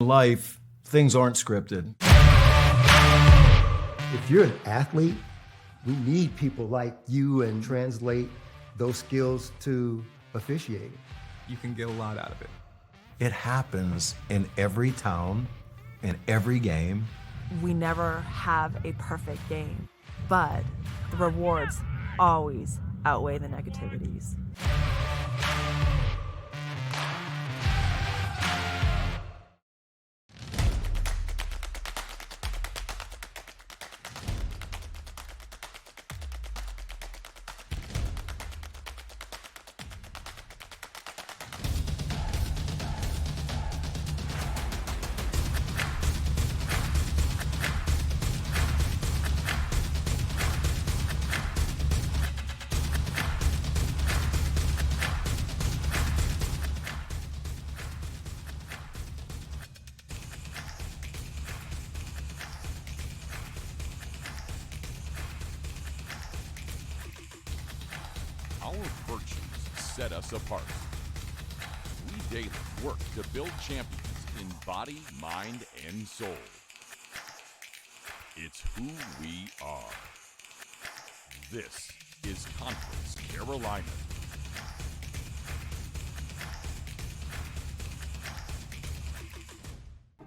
Life, things aren't scripted. If you're an athlete, we need people like you and translate those skills to officiating. You can get a lot out of it. It happens in every town, in every game. We never have a perfect game, but the rewards always outweigh the negativities. Our virtues set us apart. We daily work to build champions in body, mind, and soul. It's who we are. This is Conference Carolina.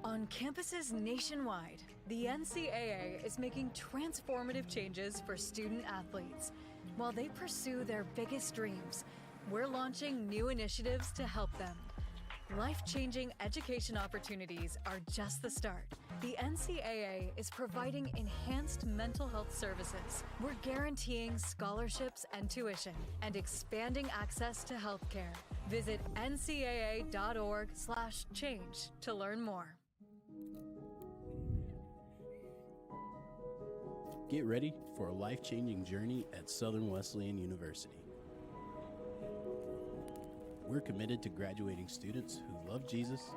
On campuses nationwide, the NCAA is making transformative changes for student athletes. While they pursue their biggest dreams, we're launching new initiatives to help them. Life-changing education opportunities are just the start. The NCAA is providing enhanced mental health services. We're guaranteeing scholarships and tuition and expanding access to healthcare. Visit ncaa.org/change to learn more. Get ready for a life-changing journey at Southern Wesleyan University. We're committed to graduating students who love Jesus.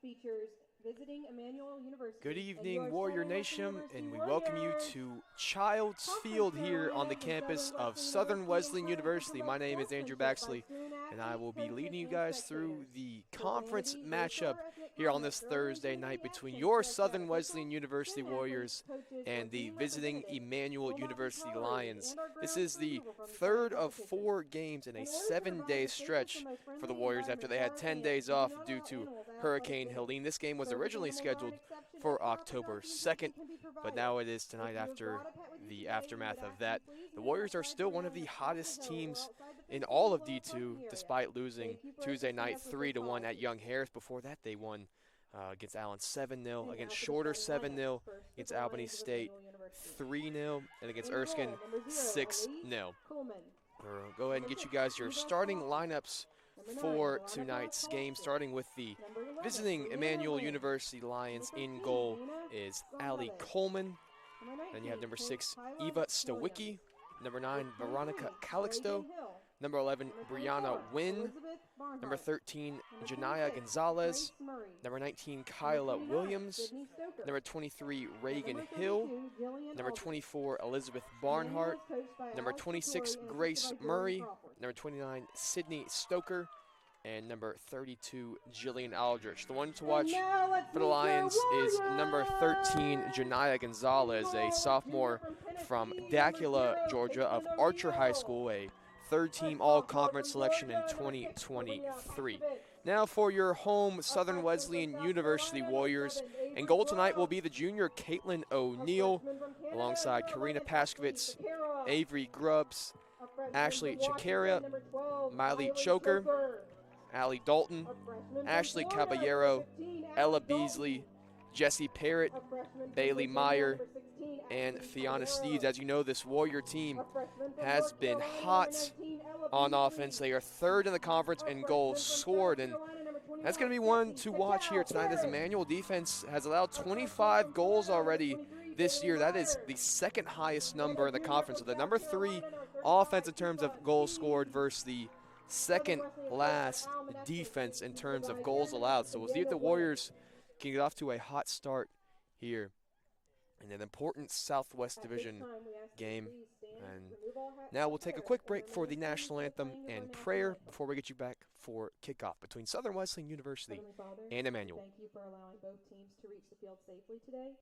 Features visiting Emmanuel University. Good evening, Warrior Nation, and we welcome you to Child's Field here on the campus of Southern Wesleyan University. My name is Andrew Baxley, and I will be leading you guys through the conference matchup here on this Thursday night between your Southern Wesleyan University Warriors and the visiting Emmanuel University Lions. This is the third of 4 games in a 7-day stretch for the Warriors after they had 10 days off due to Hurricane Helene. This game was originally scheduled for October 2nd, but now it is tonight after the aftermath of that. The Warriors are still one of the hottest teams in all of D2, despite losing Tuesday night 3-1 at Young Harris. Before that, they won against Allen 7-0, against Shorter 7-0, against Albany State 3-0, and against Erskine 6-0. Go ahead and get you guys your starting lineups for tonight's game, starting with the visiting Emmanuel University Lions. In goal is Allie Coleman. Then you have number 6, Eva Stowicki. Number 9, Veronica Calixto. Number 11, Brianna Wynn. Number 13, Janaya Gonzalez. Number 19, Kyla Williams. Number 23, Reagan Hill. Number 24, Elizabeth Barnhart. Number 26, Grace Murray. Number 29, Sydney Stoker. And number 32, Jillian Aldrich. The one to watch for the Lions is number 13, Janaya Gonzalez, a sophomore from Dacula, Georgia, of Archer High School, a third-team all-conference selection in 2023. Now for your home Southern Wesleyan University Warriors. In goal tonight will be the junior Caitlin O'Neill, alongside Karina Paskovitz, Avery Grubbs, Ashley Chikaria, Miley Choker, Allie Dalton, Ashley Caballero, Ella Beasley, Jessie Parrott, Bailey Meyer, and Fiona Steeds. As you know, this Warrior team has been hot on offense. They are third in the conference in goals scored, and that's going to be one to watch here tonight, as Emmanuel defense has allowed 25 goals already this year. That is the second highest number in the conference. So the number 3 offense in terms of goals scored versus the second last defense in terms of goals allowed. So we'll see if the Warriors can get off to a hot start here in an important Southwest Division game. And now we'll take a quick break for the national anthem and prayer before we get you back for kickoff between Southern Wesleyan University and Emmanuel. Thank you for allowing both teams to reach the field safely today.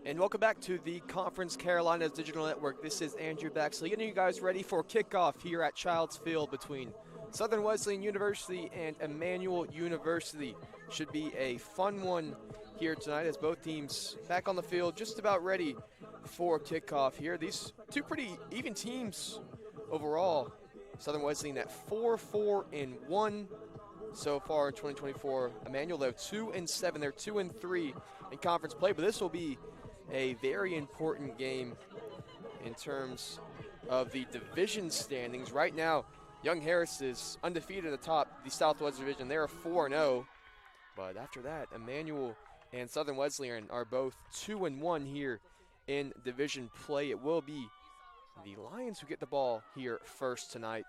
And welcome back to the Conference Carolinas Digital Network. This is Andrew Baxley getting you guys ready for kickoff here at Childs Field between Southern Wesleyan University and Emmanuel University. Should be a fun one here tonight as both teams back on the field, just about ready for kickoff here. These two pretty even teams overall. Southern Wesleyan at 4-4-1 so far in 2024. Emmanuel, though, 2-7. They're 2-3 in conference play, but this will be a very important game in terms of the division standings. Right now, Young Harris is undefeated atop the Southwest Division. They're 4-0. But after that, Emmanuel and Southern Wesleyan are both 2-1 here in division play. It will be the Lions who get the ball here first tonight.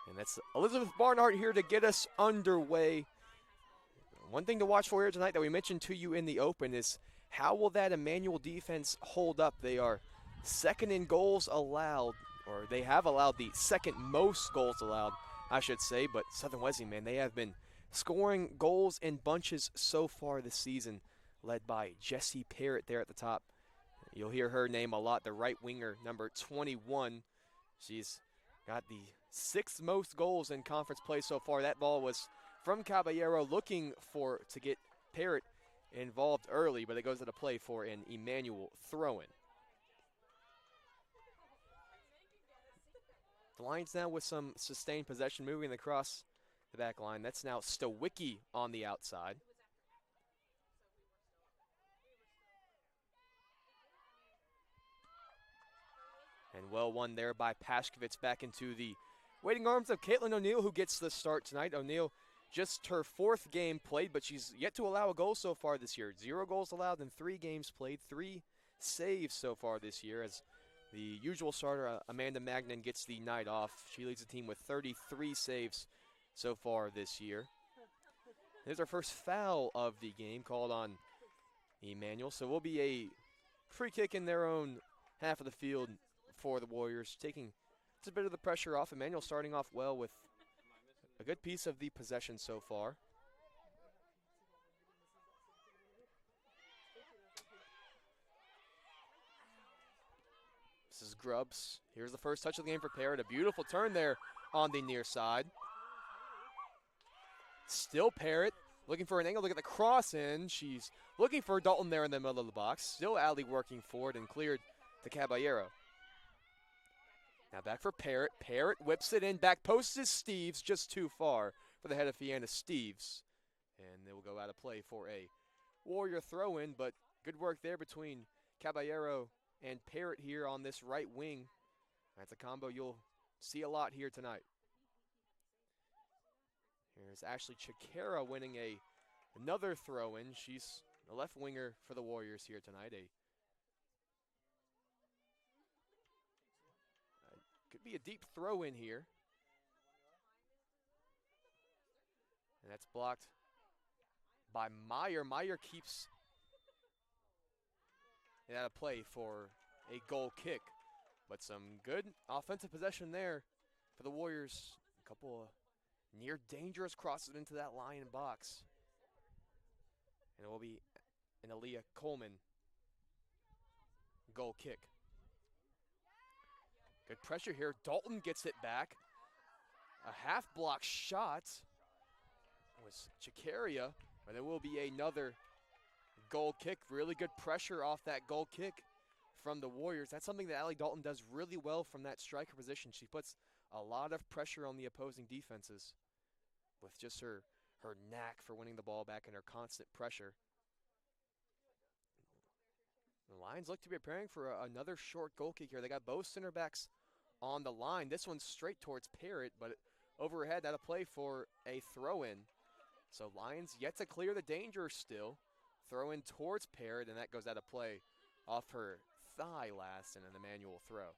And that's Elizabeth Barnhart here to get us underway. One thing to watch for here tonight that we mentioned to you in the open is how will that Emmanuel defense hold up? They are second in goals allowed, or they have allowed the second most goals allowed, I should say. But Southern Wesleyan, man, they have been scoring goals in bunches so far this season, led by Jessie Parrott there at the top. You'll hear her name a lot, the right winger, number 21. She's got the sixth most goals in conference play so far. That ball was from Caballero, looking to get Parrott involved early, but it goes into play for an Emmanuel throw-in. The Lions now with some sustained possession, moving across the back line. That's now Stowicki on the outside. And well won there by Pashkovitz, back into the waiting arms of Caitlin O'Neill, who gets the start tonight. O'Neill, just her fourth game played, but she's yet to allow a goal so far this year. 0 goals allowed in 3 games played, 3 saves so far this year, as the usual starter, Amanda Magnan, gets the night off. She leads the team with 33 saves so far this year. There's our first foul of the game called on Emmanuel, so will be a free kick in their own half of the field for the Warriors, taking just a bit of the pressure off. Emmanuel starting off well with a good piece of the possession so far. This is Grubbs. Here's the first touch of the game for Parrott. A beautiful turn there on the near side. Still Parrott looking for an angle to get the cross in. She's looking for Dalton there in the middle of the box. Still Allie working forward and cleared to Caballero. Now back for Parrott. Parrott whips it in. Back post is Steves, just too far for the head of Fianna Steves. And they will go out of play for a Warrior throw-in, but good work there between Caballero and Parrott here on this right wing. That's a combo you'll see a lot here tonight. Here's Ashley Chikara winning another throw-in. She's a left winger for the Warriors here tonight. Could be a deep throw in here. And that's blocked by Meyer. Meyer keeps it out of play for a goal kick. But some good offensive possession there for the Warriors. A couple of near dangerous crosses into that Lion box. And it will be an Aaliyah Coleman goal kick. Good pressure here. Dalton gets it back. A half block shot was Chikaria, but there will be another goal kick. Really good pressure off that goal kick from the Warriors. That's something that Allie Dalton does really well from that striker position. She puts a lot of pressure on the opposing defenses with just her knack for winning the ball back and her constant pressure. The Lions look to be preparing for another short goal kick here. They got both center backs on the line. This one's straight towards Parrott, but overhead, that'll play for a throw-in. So Lions yet to clear the danger still. Throw in towards Parrott, and that goes out of play off her thigh last, and an Emmanuel throw.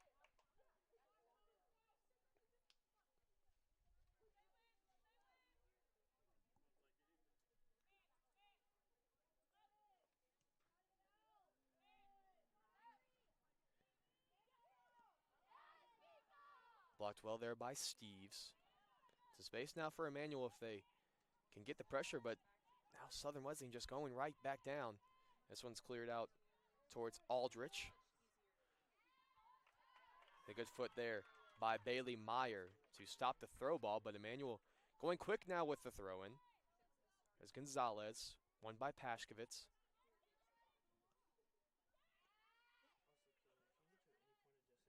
Blocked well there by Steves. It's a space now for Emmanuel if they can get the pressure, but now Southern Wesleyan just going right back down. This one's cleared out towards Aldrich. A good foot there by Bailey Meyer to stop the throw ball, but Emmanuel going quick now with the throw-in. There's Gonzalez, won by Pashkovitz.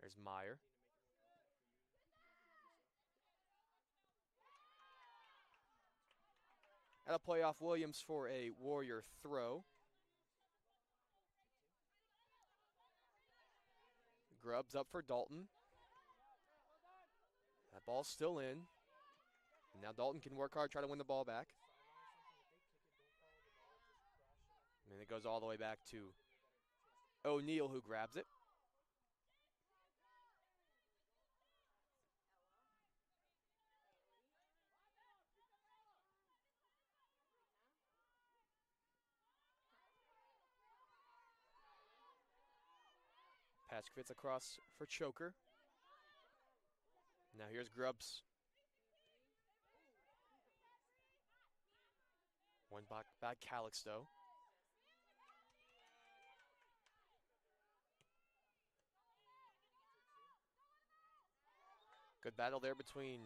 There's Meyer. That'll play off Williams for a Warrior throw. Grubbs up for Dalton. That ball's still in. Now Dalton can work hard, try to win the ball back. And it goes all the way back to O'Neal, who grabs it. Pashkovitz across for Choker. Now here's Grubbs. One back by Calixto. Good battle there between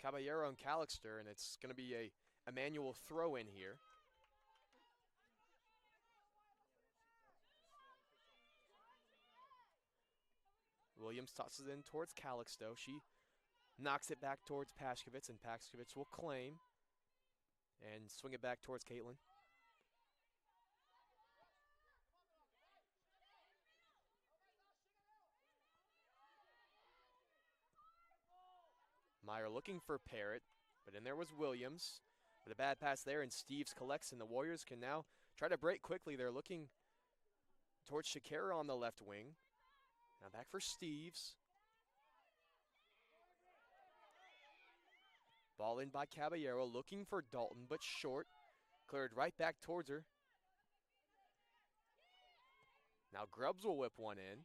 Caballero and Calixter, and it's going to be a Emmanuel throw-in here. Williams tosses it in towards Calixto. She knocks it back towards Pashkovitz, and Pashkovitz will claim and swing it back towards Caitlin. Meyer looking for Parrott, but in there was Williams. But a bad pass there, and Steves collects, and the Warriors can now try to break quickly. They're looking towards Shakira on the left wing. Now back for Steves. Ball in by Caballero, looking for Dalton, but short. Cleared right back towards her. Now Grubbs will whip one in.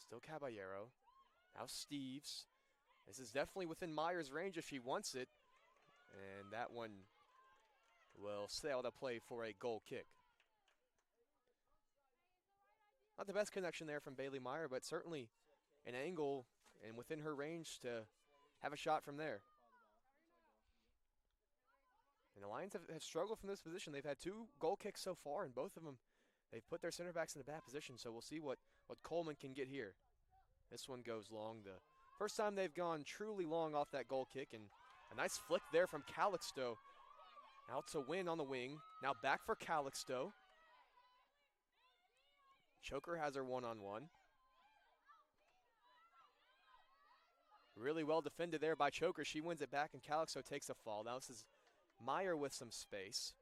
Still Caballero. Now Steves. This is definitely within Meyer's range if she wants it. And that one will sail to play for a goal kick. Not the best connection there from Bailey Meyer, but certainly an angle and within her range to have a shot from there. And the Lions have struggled from this position. They've had 2 goal kicks so far, and both of them, they've put their center backs in a bad position, so we'll see what Coleman can get here. This one goes long. The first time they've gone truly long off that goal kick, and a nice flick there from Calixto. Out to win on the wing. Now back for Calixto. Choker has her one-on-one. Really well defended there by Choker. She wins it back, and Calixto takes a fall. Now this is Meyer with some space.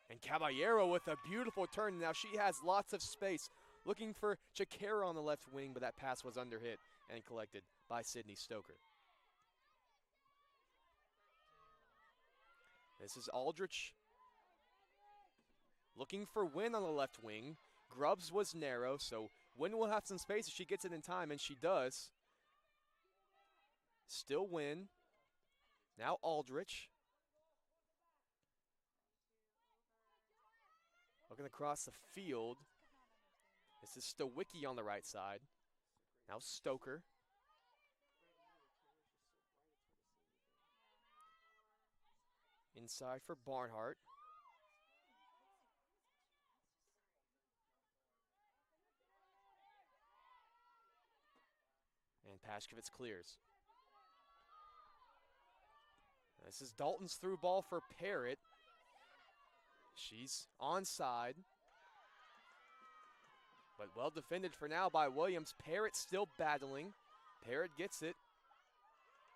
And Caballero with a beautiful turn. Now she has lots of space. Looking for Chikara on the left wing, but that pass was underhit and collected by Sydney Stoker. This is Aldrich looking for Wynn on the left wing. Grubbs was narrow, so Wynn will have some space if she gets it in time, and she does. Still Wynn. Now Aldrich. Looking across the field. This is Stowicki on the right side. Now Stoker. Inside for Barnhart. And Pashkovitz clears. This is Dalton's through ball for Parrott. She's onside. But well defended for now by Williams. Parrott still battling. Parrott gets it.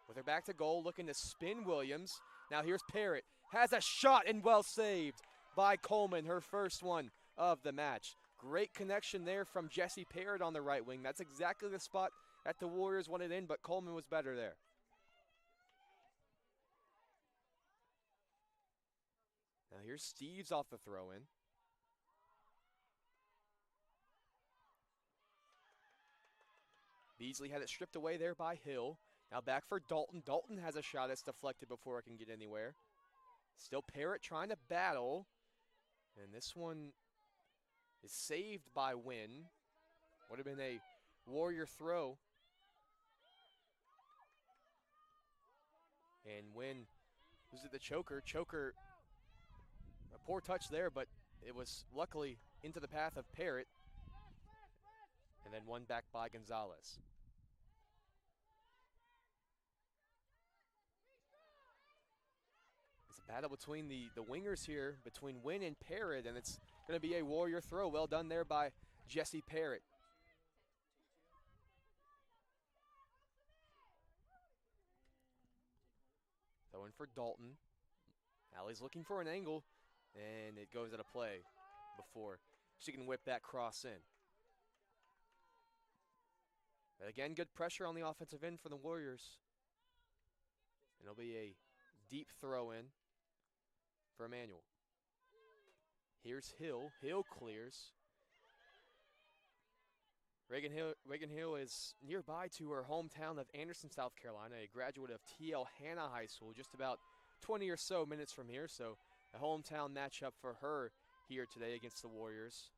With her back to goal, looking to spin Williams. Now here's Parrott. Has a shot and well saved by Coleman, her first one of the match. Great connection there from Jesse Parrott on the right wing. That's exactly the spot that the Warriors wanted in, but Coleman was better there. Now here's Steves off the throw-in. Beasley had it stripped away there by Hill. Now back for Dalton. Dalton has a shot that's deflected before it can get anywhere. Still Parrott trying to battle. And this one is saved by Wynn. Would have been a Warrior throw. And Wynn was at the choker. Choker, a poor touch there, but it was luckily into the path of Parrott. And then one back by Gonzalez. It's a battle between the wingers here, between Wynn and Parrott, and it's going to be a Warrior throw. Well done there by Jesse Parrott. Throwing for Dalton. Allie's looking for an angle, and it goes out of play before she can whip that cross in. But again, good pressure on the offensive end for the Warriors. And it'll be a deep throw in for Emmanuel. Here's Hill. Hill clears. Reagan Hill is nearby to her hometown of Anderson, South Carolina, a graduate of T.L. Hanna High School, just about 20 or so minutes from here. So a hometown matchup for her here today against the Warriors.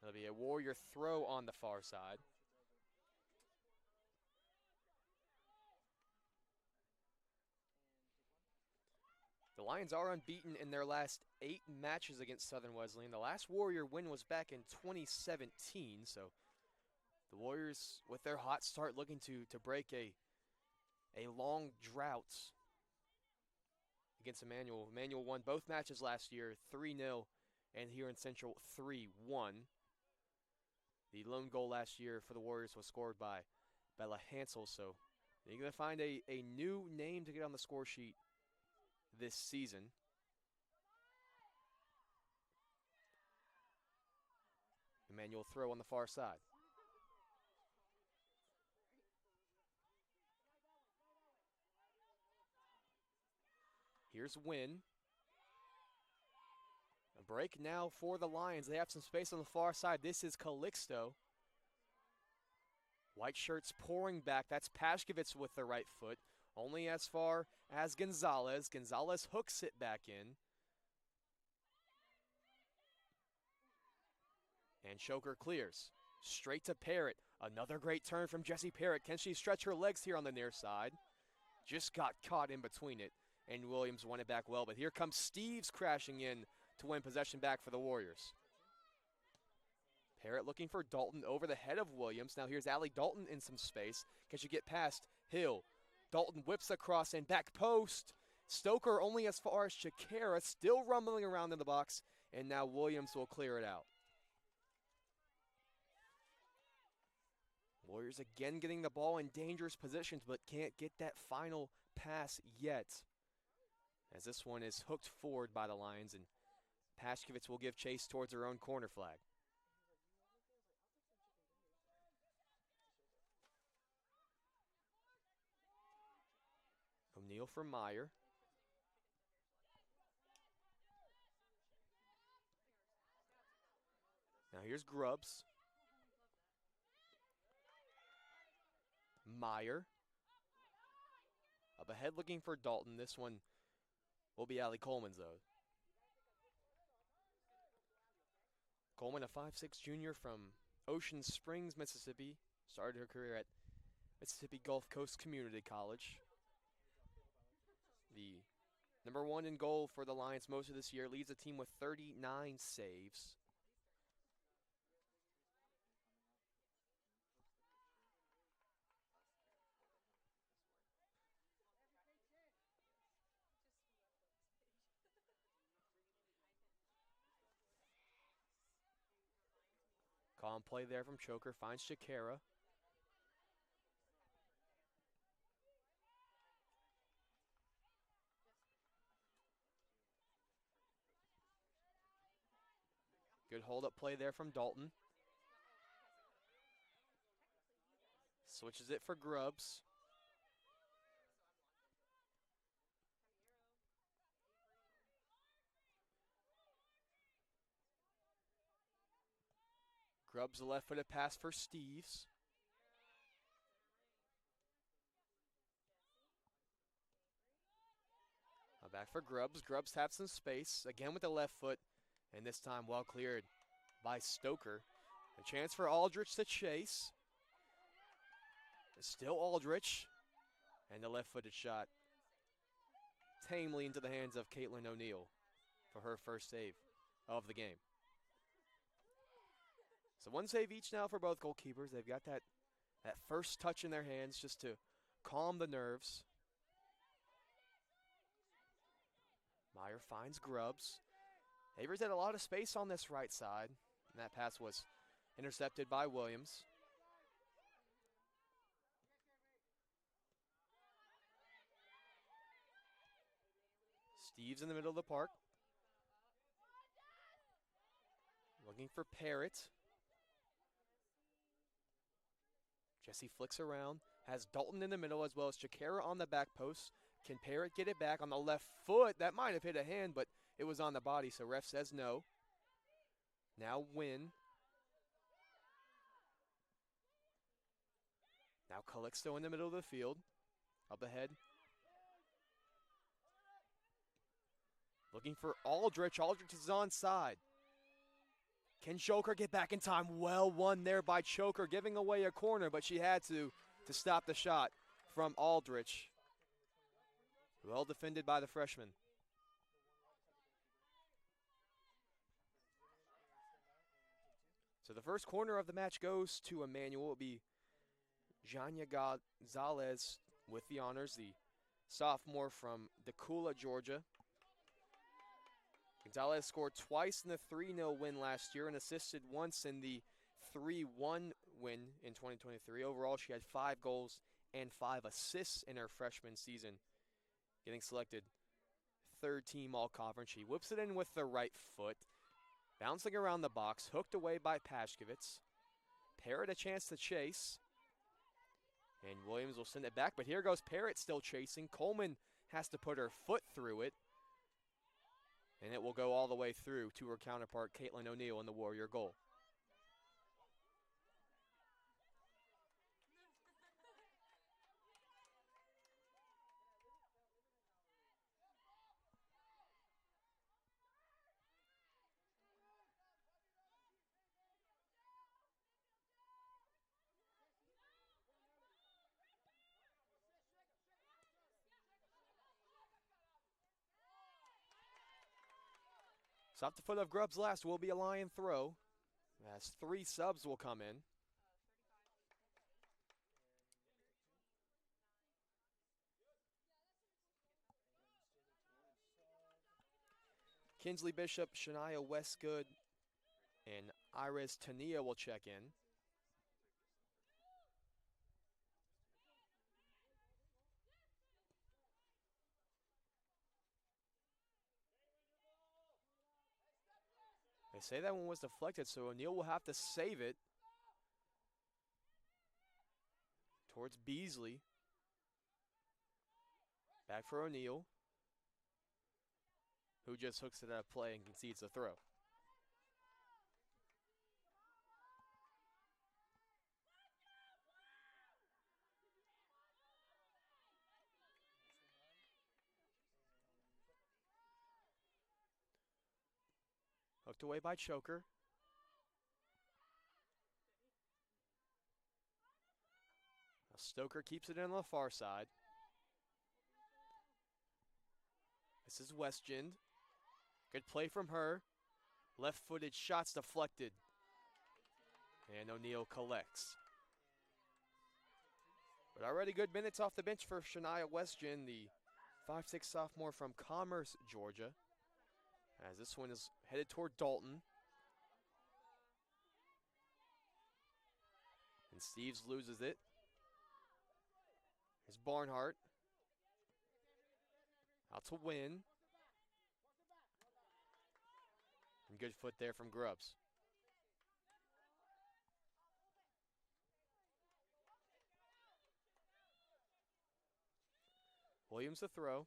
That'll be a Warrior throw on the far side. The Lions are unbeaten in their last 8 matches against Southern Wesleyan. The last Warrior win was back in 2017, so the Warriors, with their hot start, looking to break a long drought against Emmanuel. Emmanuel won both matches last year, 3-0, and here in Central, 3-1. The lone goal last year for the Warriors was scored by Bella Hansel, so you're going to find a new name to get on the score sheet this season. Emmanuel throw on the far side. Here's Wynn. A break now for the Lions. They have some space on the far side. This is Calixto. White shirts pouring back. That's Pashkovitz with the right foot. Only as far as Gonzalez. Gonzalez hooks it back in. And Choker clears. Straight to Parrott. Another great turn from Jessie Parrott. Can she stretch her legs here on the near side? Just got caught in between it. And Williams won it back well. But here comes Steves crashing in to win possession back for the Warriors. Parrott looking for Dalton over the head of Williams. Now here's Allie Dalton in some space. Can she get past Hill? Dalton whips across and back post. Stoker only as far as Shakira, still rumbling around in the box. And now Williams will clear it out. Warriors again getting the ball in dangerous positions, but can't get that final pass yet. As this one is hooked forward by the Lions, and Pashkovitz will give chase towards her own corner flag. O'Neal for Meyer. Now here's Grubbs. Meyer. Up ahead looking for Dalton. This one will be Allie Coleman's, though. Coleman, a 5'6" junior from Ocean Springs, Mississippi. Started her career at Mississippi Gulf Coast Community College. The #1 in goal for the Lions most of this year. Leads the team with 39 saves. Calm play there from Choker. Finds Shakira. Good hold-up play there from Dalton. Switches it for Grubbs. Grubbs, the left-footed pass for Steves. Now back for Grubbs. Grubbs taps some space, again with the left foot, and this time well cleared by Stoker. A chance for Aldrich to chase. It's still Aldrich, and the left-footed shot tamely into the hands of Caitlin O'Neill for her first save of the game. So one save each now for both goalkeepers. They've got that first touch in their hands just to calm the nerves. Meyer finds Grubbs. Avery's had a lot of space on this right side, and that pass was intercepted by Williams. Steve's in the middle of the park. Looking for Parrott. Jesse flicks around, has Dalton in the middle as well as Chikara on the back post. Can Parrott get it back on the left foot? That might have hit a hand, but it was on the body, so ref says no. Now Wynn. Now Calixto in the middle of the field. Up ahead. Looking for Aldrich. Aldrich is onside. Can Choker get back in time? Well won there by Choker, giving away a corner, but she had to stop the shot from Aldrich. Well defended by the freshman. So the first corner of the match goes to Emmanuel. It will be Janya Gonzalez with the honors, the sophomore from Decula, Georgia. Gonzalez scored twice in the 3-0 win last year and assisted once in the 3-1 win in 2023. Overall, she had 5 goals and 5 assists in her freshman season, getting selected third team all-conference. She whips it in with the right foot, bouncing around the box, hooked away by Pashkovitz. Parrott a chance to chase, and Williams will send it back, but here goes Parrott still chasing. Coleman has to put her foot through it, and it will go all the way through to her counterpart, Caitlin O'Neill, in the Warrior goal. So off the foot of Grubbs last will be a Lion throw, as 3 subs will come in. Kinsley Bishop, Shania Westgood, and Iris Tania will check in. They say that one was deflected, so O'Neill will have to save it towards Beasley. Back for O'Neill, who just hooks it out of play and concedes the throw. Hooked away by Choker. Now Stoker keeps it in on the far side. This is Westgend. Good play from her. Left-footed shots deflected. And O'Neill collects. But already good minutes off the bench for Shania Westgend, the 5'6" sophomore from Commerce, Georgia. As this one is headed toward Dalton. And Steves loses it. Here's Barnhart. Out to Win. And good foot there from Grubbs. Williams the throw.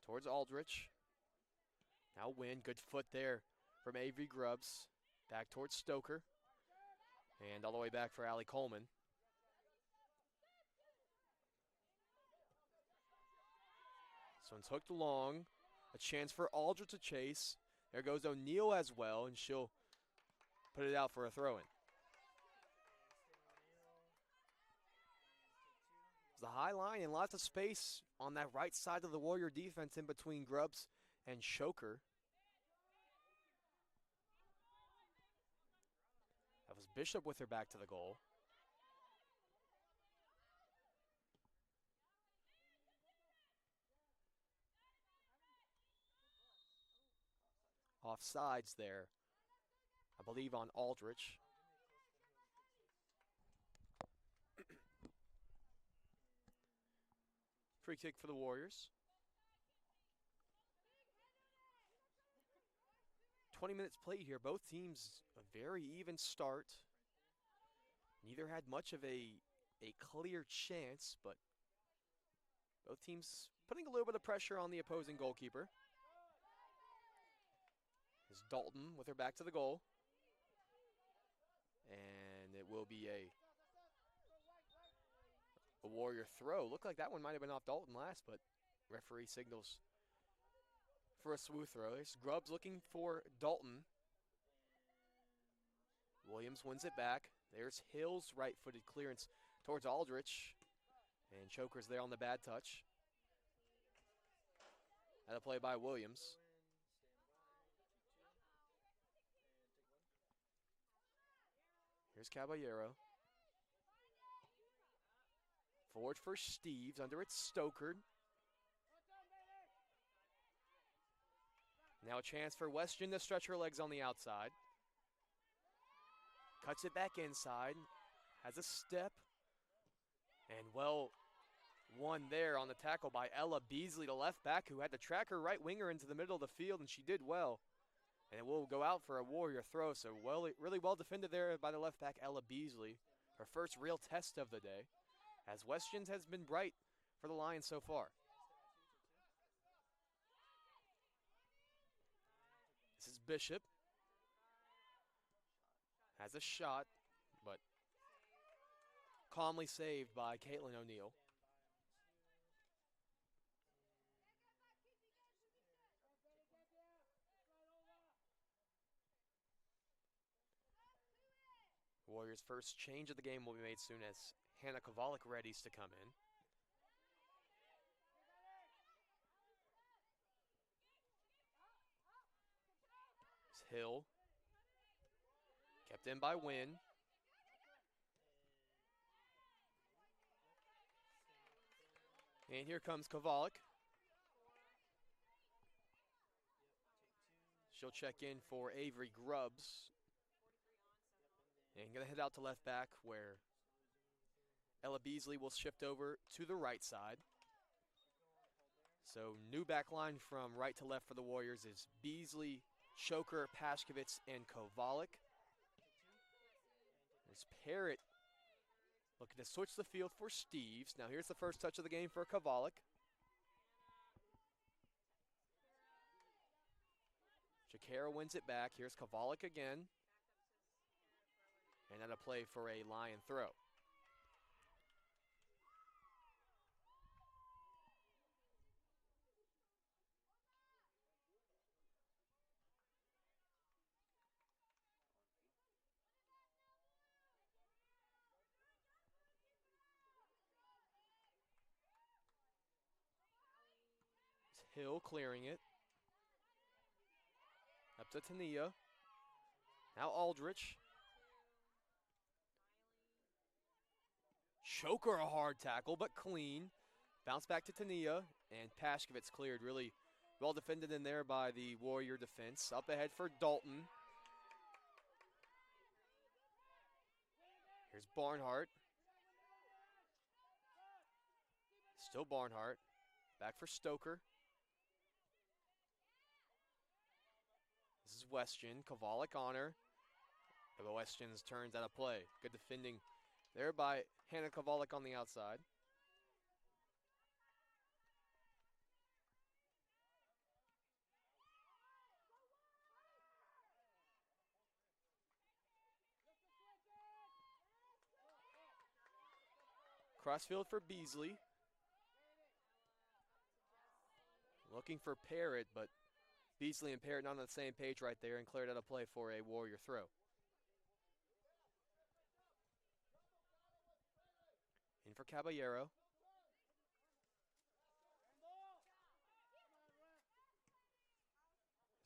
Towards Aldrich. Now Win, good foot there from Avery Grubbs. Back towards Stoker. And all the way back for Allie Coleman. This one's hooked long. A chance for Aldridge to chase. There goes O'Neal as well, and she'll put it out for a throw-in. It's the high line and lots of space on that right side of the Warrior defense in between Grubbs and Choker. That was Bishop with her back to the goal. Offsides there, I believe, on Aldrich. Free kick for the Warriors. 20 minutes played here. Both teams a very even start. Neither had much of a clear chance, but both teams putting a little bit of pressure on the opposing goalkeeper. Is Dalton with her back to the goal. And it will be a Warrior throw. Looked like that one might have been off Dalton last, but referee signals for a SWU throw. There's Grubbs looking for Dalton. Williams wins it back. There's Hill's right-footed clearance towards Aldrich. And Choker's there on the bad touch. Had a play by Williams. Here's Caballero. Forward for Steves. Under it, Stoker. Now a chance for Weston to stretch her legs on the outside. Cuts it back inside. Has a step. And well won there on the tackle by Ella Beasley, the left back, who had to track her right winger into the middle of the field, and she did well. And it will go out for a Warrior throw, so really well defended there by the left back, Ella Beasley. Her first real test of the day, as Weston's has been bright for the Lions so far. This is Bishop. Has a shot, but calmly saved by Caitlin O'Neal. Warriors' first change of the game will be made soon as Hannah Kovalik readies to come in. It's Hill. Kept in by Wynn. And here comes Kovalik. She'll check in for Avery Grubbs. And going to head out to left back where Ella Beasley will shift over to the right side. So new back line from right to left for the Warriors is Beasley, Choker, Pashkovitz, and Kovalik. There's Parrott looking to switch the field for Steves. Now here's the first touch of the game for Kovalik. Shakira wins it back. Here's Kovalik again. And then a play for a Lion throw. It's Hill clearing it. Up to Tania. Now Aldrich. Choker a hard tackle, but clean. Bounce back to Tania, and Pashkovitz cleared. Really well defended in there by the Warrior defense. Up ahead for Dalton. Here's Barnhart. Still Barnhart. Back for Stoker. This is Weston. Kovalik on her. But Weston's turns out of play. Good defending there by Hannah Kovalik on the outside. Crossfield for Beasley. Looking for Parrott, but Beasley and Parrott not on the same page right there and cleared out a play for a Warrior throw. In for Caballero.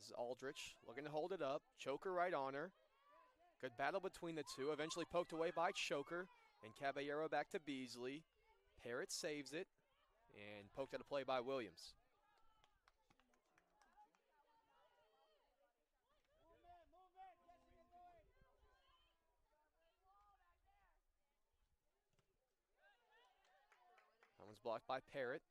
This is Aldrich looking to hold it up. Choker right on her. Good battle between the two. Eventually poked away by Choker. And Caballero back to Beasley. Parrott saves it. And poked out a play by Williams. That one's blocked by Parrott.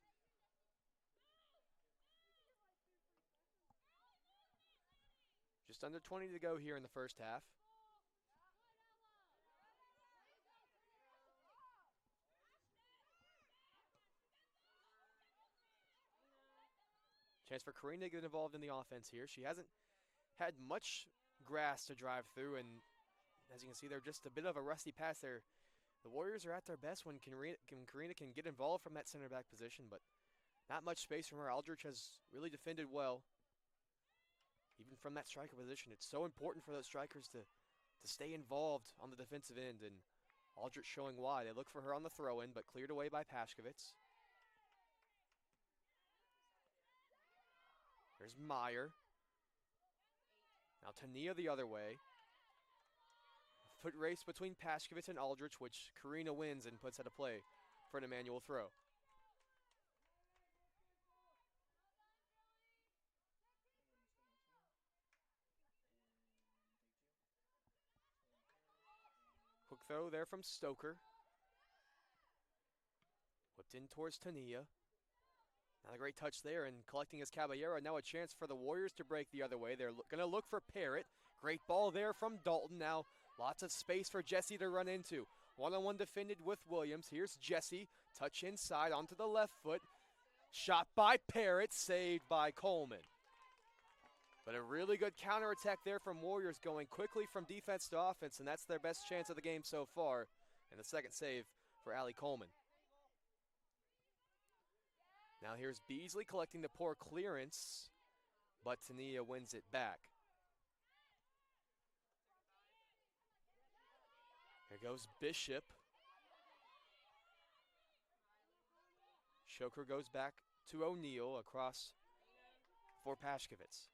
Just under 20 to go here in the first half. Chance for Karina to get involved in the offense here. She hasn't had much grass to drive through, and as you can see, they're just a bit of a rusty pass there. The Warriors are at their best when Karina can get involved from that center back position, but not much space from her. Aldrich has really defended well. Even from that striker position, it's so important for those strikers to stay involved on the defensive end, and Aldrich showing why. They look for her on the throw-in, but cleared away by Pashkovitz. There's Meyer. Now Tania the other way. Foot race between Pashkovitz and Aldrich, which Karina wins and puts at a play for an Emmanuel throw. Quick throw there from Stoker. Whipped in towards Tania. Not a great touch there, and collecting his Caballero. Now a chance for the Warriors to break the other way. They're going to look for Parrott. Great ball there from Dalton. Now lots of space for Jesse to run into. One-on-one defended with Williams. Here's Jesse. Touch inside onto the left foot. Shot by Parrott. Saved by Coleman. But a really good counterattack there from Warriors, going quickly from defense to offense, and that's their best chance of the game so far. And the second save for Allie Coleman. Now here's Beasley collecting the poor clearance, but Tania wins it back. Here goes Bishop. Choker goes back to O'Neal across for Pashkovitz.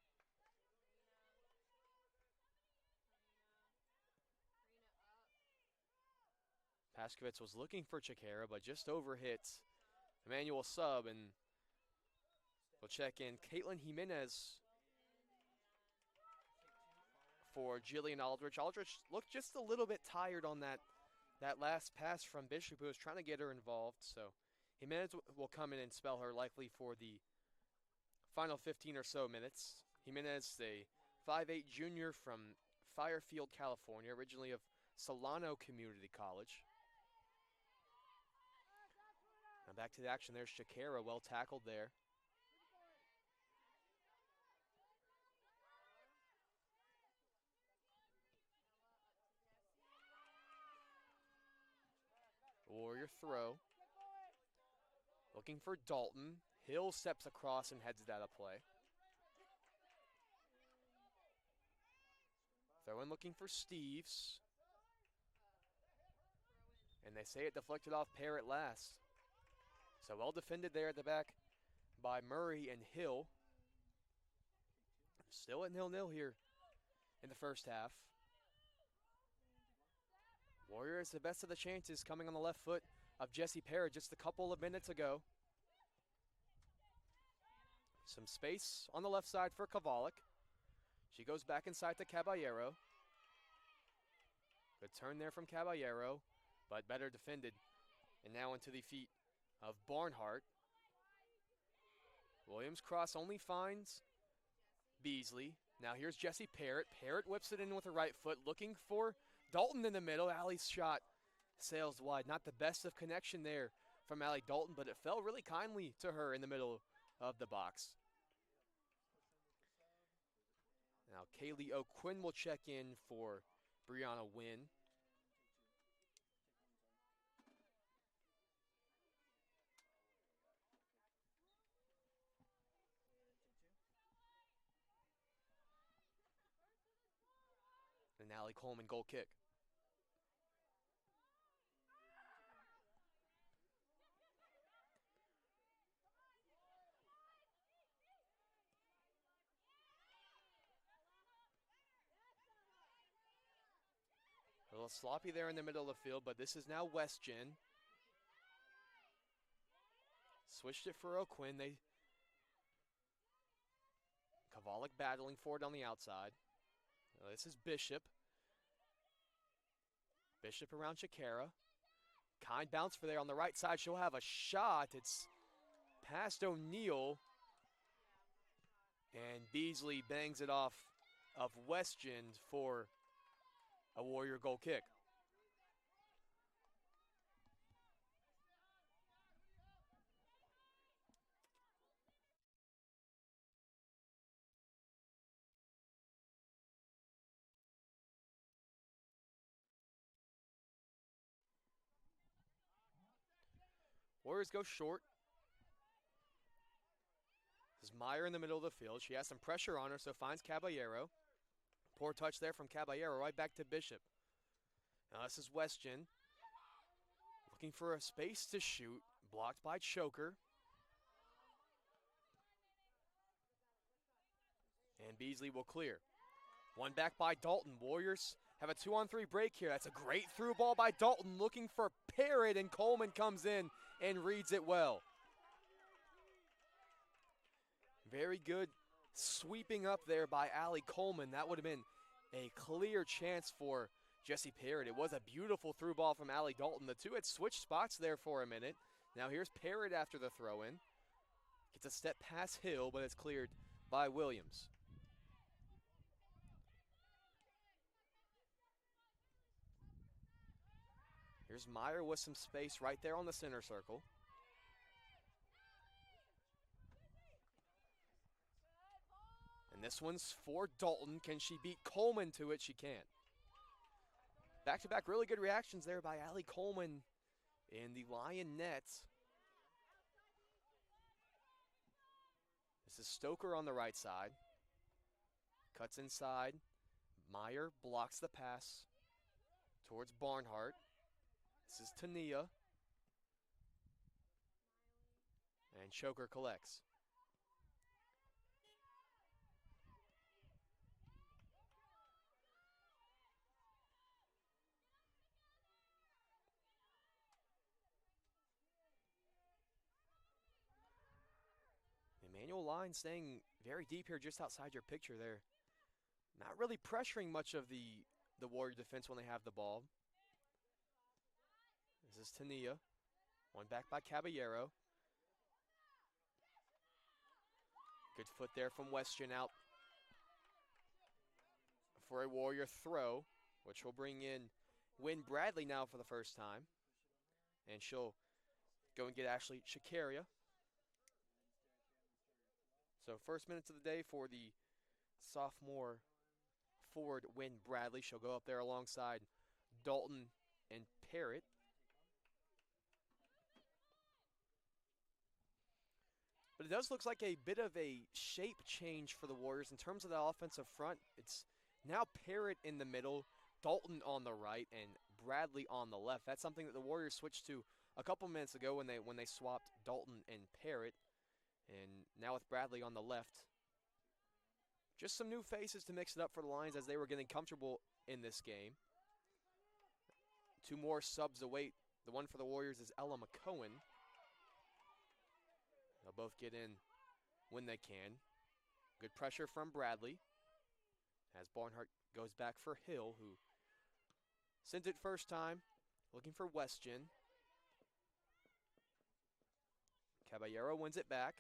Pashkovitz was looking for Chikara, but just overhit Emmanuel sub, and we'll check in Caitlin Jimenez for Jillian Aldrich. Aldrich looked just a little bit tired on that last pass from Bishop, who was trying to get her involved. So Jimenez will come in and spell her likely for the final 15 or so minutes. Jimenez, a 5'8" junior from Firefield, California, originally of Solano Community College. Now back to the action. There's Shakira, well tackled there. Warrior throw. Looking for Dalton. Hill steps across and heads it out of play. Throw in looking for Steves. And they say it deflected off Parrott last. So well defended there at the back by Murray and Hill. Still at 0-0 here in the first half. Warriors the best of the chances coming on the left foot of Jessie Parrott just a couple of minutes ago. Some space on the left side for Kovalik. She goes back inside to Caballero. Good turn there from Caballero, but better defended. And now into the feet of Barnhart. Williams cross only finds Beasley. Now here's Jessie Parrott. Parrott whips it in with her right foot, looking for Dalton in the middle. Allie's shot sails wide. Not the best of connection there from Allie Dalton, but it fell really kindly to her in the middle of the box. Now Kaylee O'Quinn will check in for Brianna Wynn. Allie Coleman, goal kick. A little sloppy there in the middle of the field, but this is now Westgen. Switched it for O'Quinn. Kavalik battling for it on the outside. Now this is Bishop. Bishop around Shakira. Kind bounce for there on the right side. She'll have a shot. It's past O'Neal. And Beasley bangs it off of Westgen for a Warrior goal kick. Warriors go short. This is Meyer in the middle of the field. She has some pressure on her, so finds Caballero. Poor touch there from Caballero, right back to Bishop. Now this is Westgen. Looking for a space to shoot. Blocked by Choker. And Beasley will clear. One back by Dalton. Warriors have a 2-on-3 break here. That's a great through ball by Dalton, looking for Parrott, and Coleman comes in and reads it well. Very good sweeping up there by Allie Coleman. That would have been a clear chance for Jesse Parrott. It was a beautiful through ball from Allie Dalton. The two had switched spots there for a minute. Now here's Parrott after the throw-in. Gets a step past Hill, but it's cleared by Williams. Here's Meyer with some space right there on the center circle. And this one's for Dalton. Can she beat Coleman to it? She can. Back-to-back really good reactions there by Allie Coleman in the Lion net. This is Stoker on the right side. Cuts inside. Meyer blocks the pass towards Barnhart. This is Tania. And Choker collects. Emmanuel line staying very deep here just outside your picture there. Not really pressuring much of the Warrior defense when they have the ball. This is Tania. One back by Caballero. Good foot there from Westgen out for a Warrior throw, which will bring in Wynn Bradley now for the first time. And she'll go and get Ashley Shakaria. So first minutes of the day for the sophomore forward Wynn Bradley. She'll go up there alongside Dalton and Parrott. But it does look like a bit of a shape change for the Warriors in terms of the offensive front. It's now Parrott in the middle, Dalton on the right, and Bradley on the left. That's something that the Warriors switched to a couple minutes ago when they swapped Dalton and Parrott. And now with Bradley on the left. Just some new faces to mix it up for the Lions as they were getting comfortable in this game. Two more subs await. The one for the Warriors is Ella McCohen. They'll both get in when they can. Good pressure from Bradley as Barnhart goes back for Hill, who sent it first time, looking for Westgen. Caballero wins it back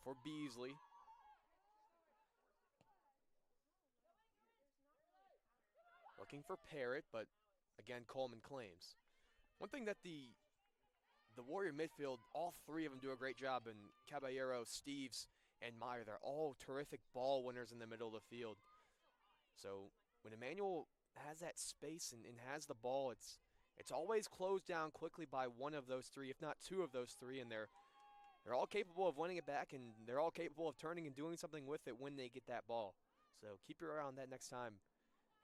for Beasley. Looking for Parrott, but again, Coleman claims. One thing that the Warrior midfield, all three of them do a great job, and Caballero, Steves, and Meyer, they're all terrific ball winners in the middle of the field. So when Emmanuel has that space and has the ball, it's always closed down quickly by one of those three, if not two of those three, and they're all capable of winning it back, and they're all capable of turning and doing something with it when they get that ball. So keep your eye on that next time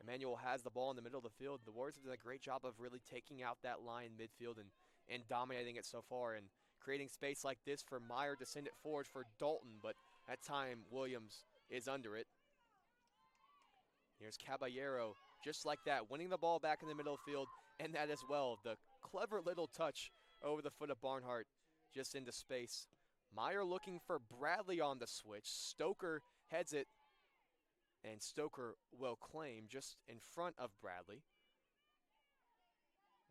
Emmanuel has the ball in the middle of the field. The Warriors have done a great job of really taking out that line midfield and dominating it so far and creating space like this for Meyer to send it forward for Dalton, but at time Williams is under it. Here's Caballero, just like that, winning the ball back in the middle of the field, and that as well. The clever little touch over the foot of Barnhart, just into space. Meyer looking for Bradley on the switch. Stoker heads it, and Stoker will claim just in front of Bradley.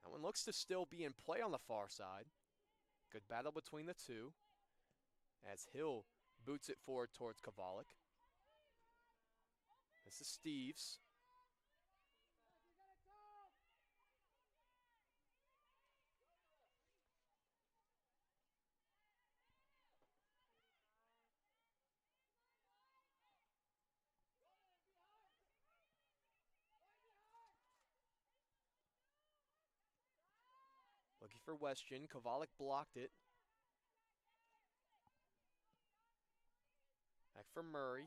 That one looks to still be in play on the far side. Good battle between the two as Hill boots it forward towards Kovalik. This is Steves. Looking for Western. Kovalik blocked it. Back for Murray.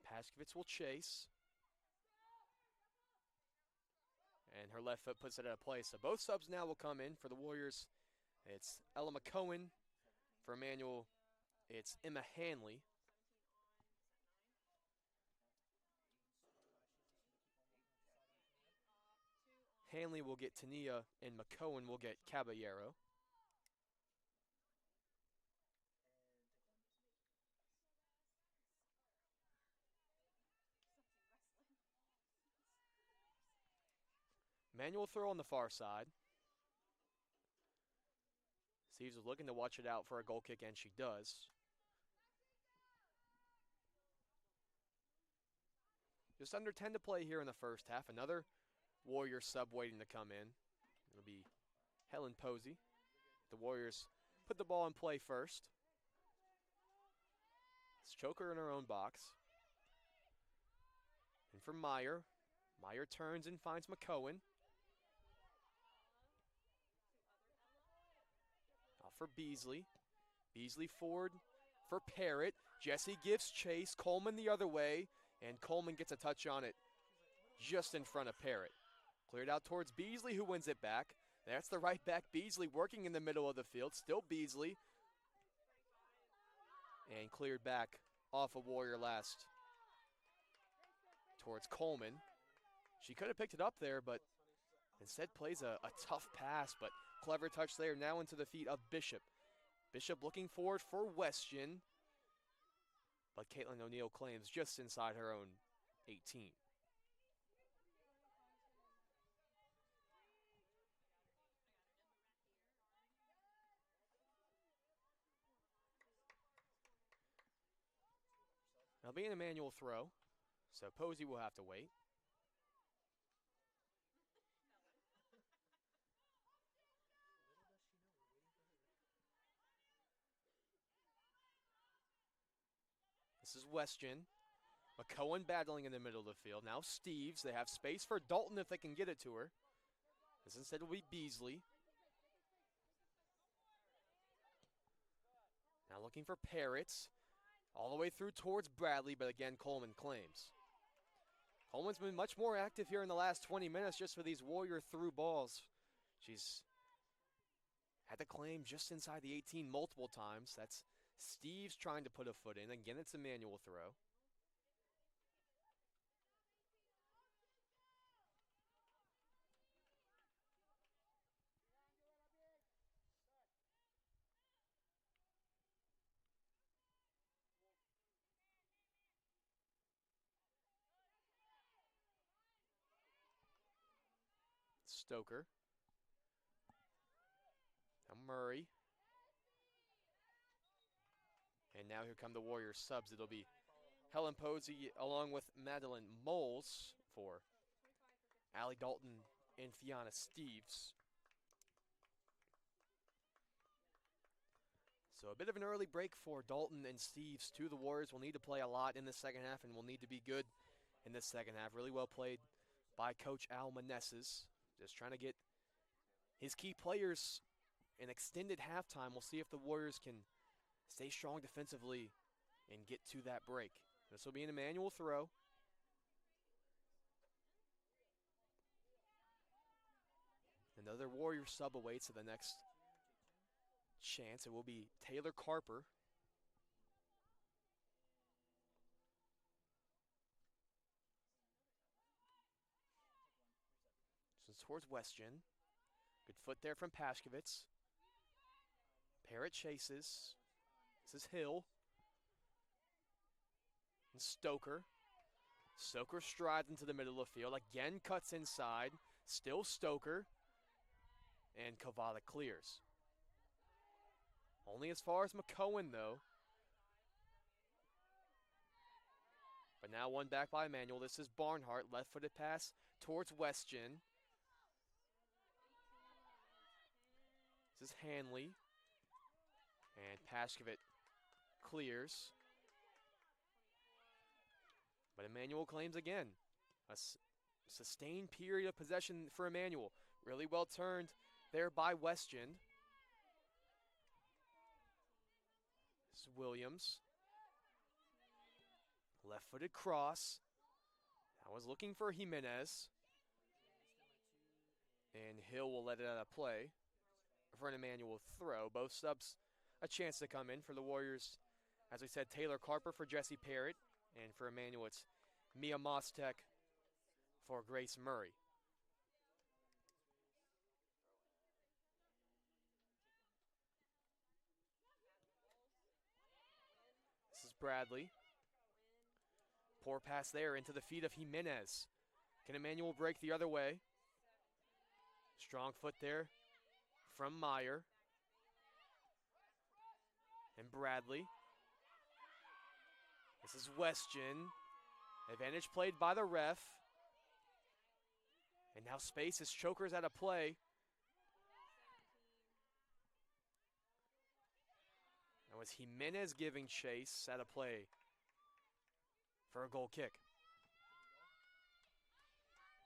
Paskovitz will chase. And her left foot puts it out of play. So both subs now will come in for the Warriors. It's Ella McCohen. For Emmanuel, it's Emma Hanley. Hanley will get Tania, and McCohen will get Caballero. Manual throw on the far side. Steves is looking to watch it out for a goal kick, and she does. Just under 10 to play here in the first half. Another Warrior sub waiting to come in. It'll be Helen Posey. The Warriors put the ball in play first. It's Choker in her own box. And for Meyer. Meyer turns and finds McCohen. Out for Beasley. Beasley forward for Parrott. Jesse gives chase. Coleman the other way. And Coleman gets a touch on it just in front of Parrott. Cleared out towards Beasley, who wins it back. That's the right back, Beasley, working in the middle of the field. Still Beasley. And cleared back off a Warrior last towards Coleman. She could have picked it up there, but instead plays a tough pass, but clever touch there. Now into the feet of Bishop. Bishop looking forward for Weston, but Caitlin O'Neill claims just inside her own 18. It'll be an Emmanuel throw, so Posey will have to wait. This is Weston. McCohen battling in the middle of the field. Now Steves. They have space for Dalton if they can get it to her. This instead will be Beasley. Now looking for Parrots. All the way through towards Bradley, but again, Coleman claims. Coleman's been much more active here in the last 20 minutes just for these Warrior through balls. She's had the claim just inside the 18 multiple times. That's Steves trying to put a foot in. Again, it's a manual throw. Stoker. Now Murray. And now here come the Warriors subs. It'll be Helen Posey along with Madeline Moles for Allie Dalton and Fiona Steves. So a bit of an early break for Dalton and Steves. Two of the Warriors will need to play a lot in the second half and will need to be good in this second half. Really well played by Coach Al Meneses. Just trying to get his key players an extended halftime. We'll see if the Warriors can stay strong defensively and get to that break. This will be an Emmanuel throw. Another Warrior sub awaits at the next chance. It will be Taylor Carper. So it's towards Westgen. Good foot there from Pashkovitz. Parrott chases. This is Hill. And Stoker. Stoker strides into the middle of the field. Again cuts inside. Still Stoker. And Kovalek clears. Only as far as McCohen, though. But now one back by Emmanuel. This is Barnhart. Left-footed pass towards Westgen. This is Hanley. And Pashkovit clears. But Emmanuel claims again. A sustained period of possession for Emmanuel. Really well turned there by Westgen. This is Williams. Left-footed cross. I was looking for Jimenez. And Hill will let it out of play for an Emmanuel throw. Both subs a chance to come in for the Warriors. As we said, Taylor Carper for Jesse Parrott. And for Emmanuel, it's Mia Mostek for Grace Murray. This is Bradley. Poor pass there into the feet of Jimenez. Can Emmanuel break the other way? Strong foot there from Meyer. And Bradley. This is Westgen. Advantage played by the ref. And now space as Choker's out of play. That was Jimenez giving chase out of play for a goal kick.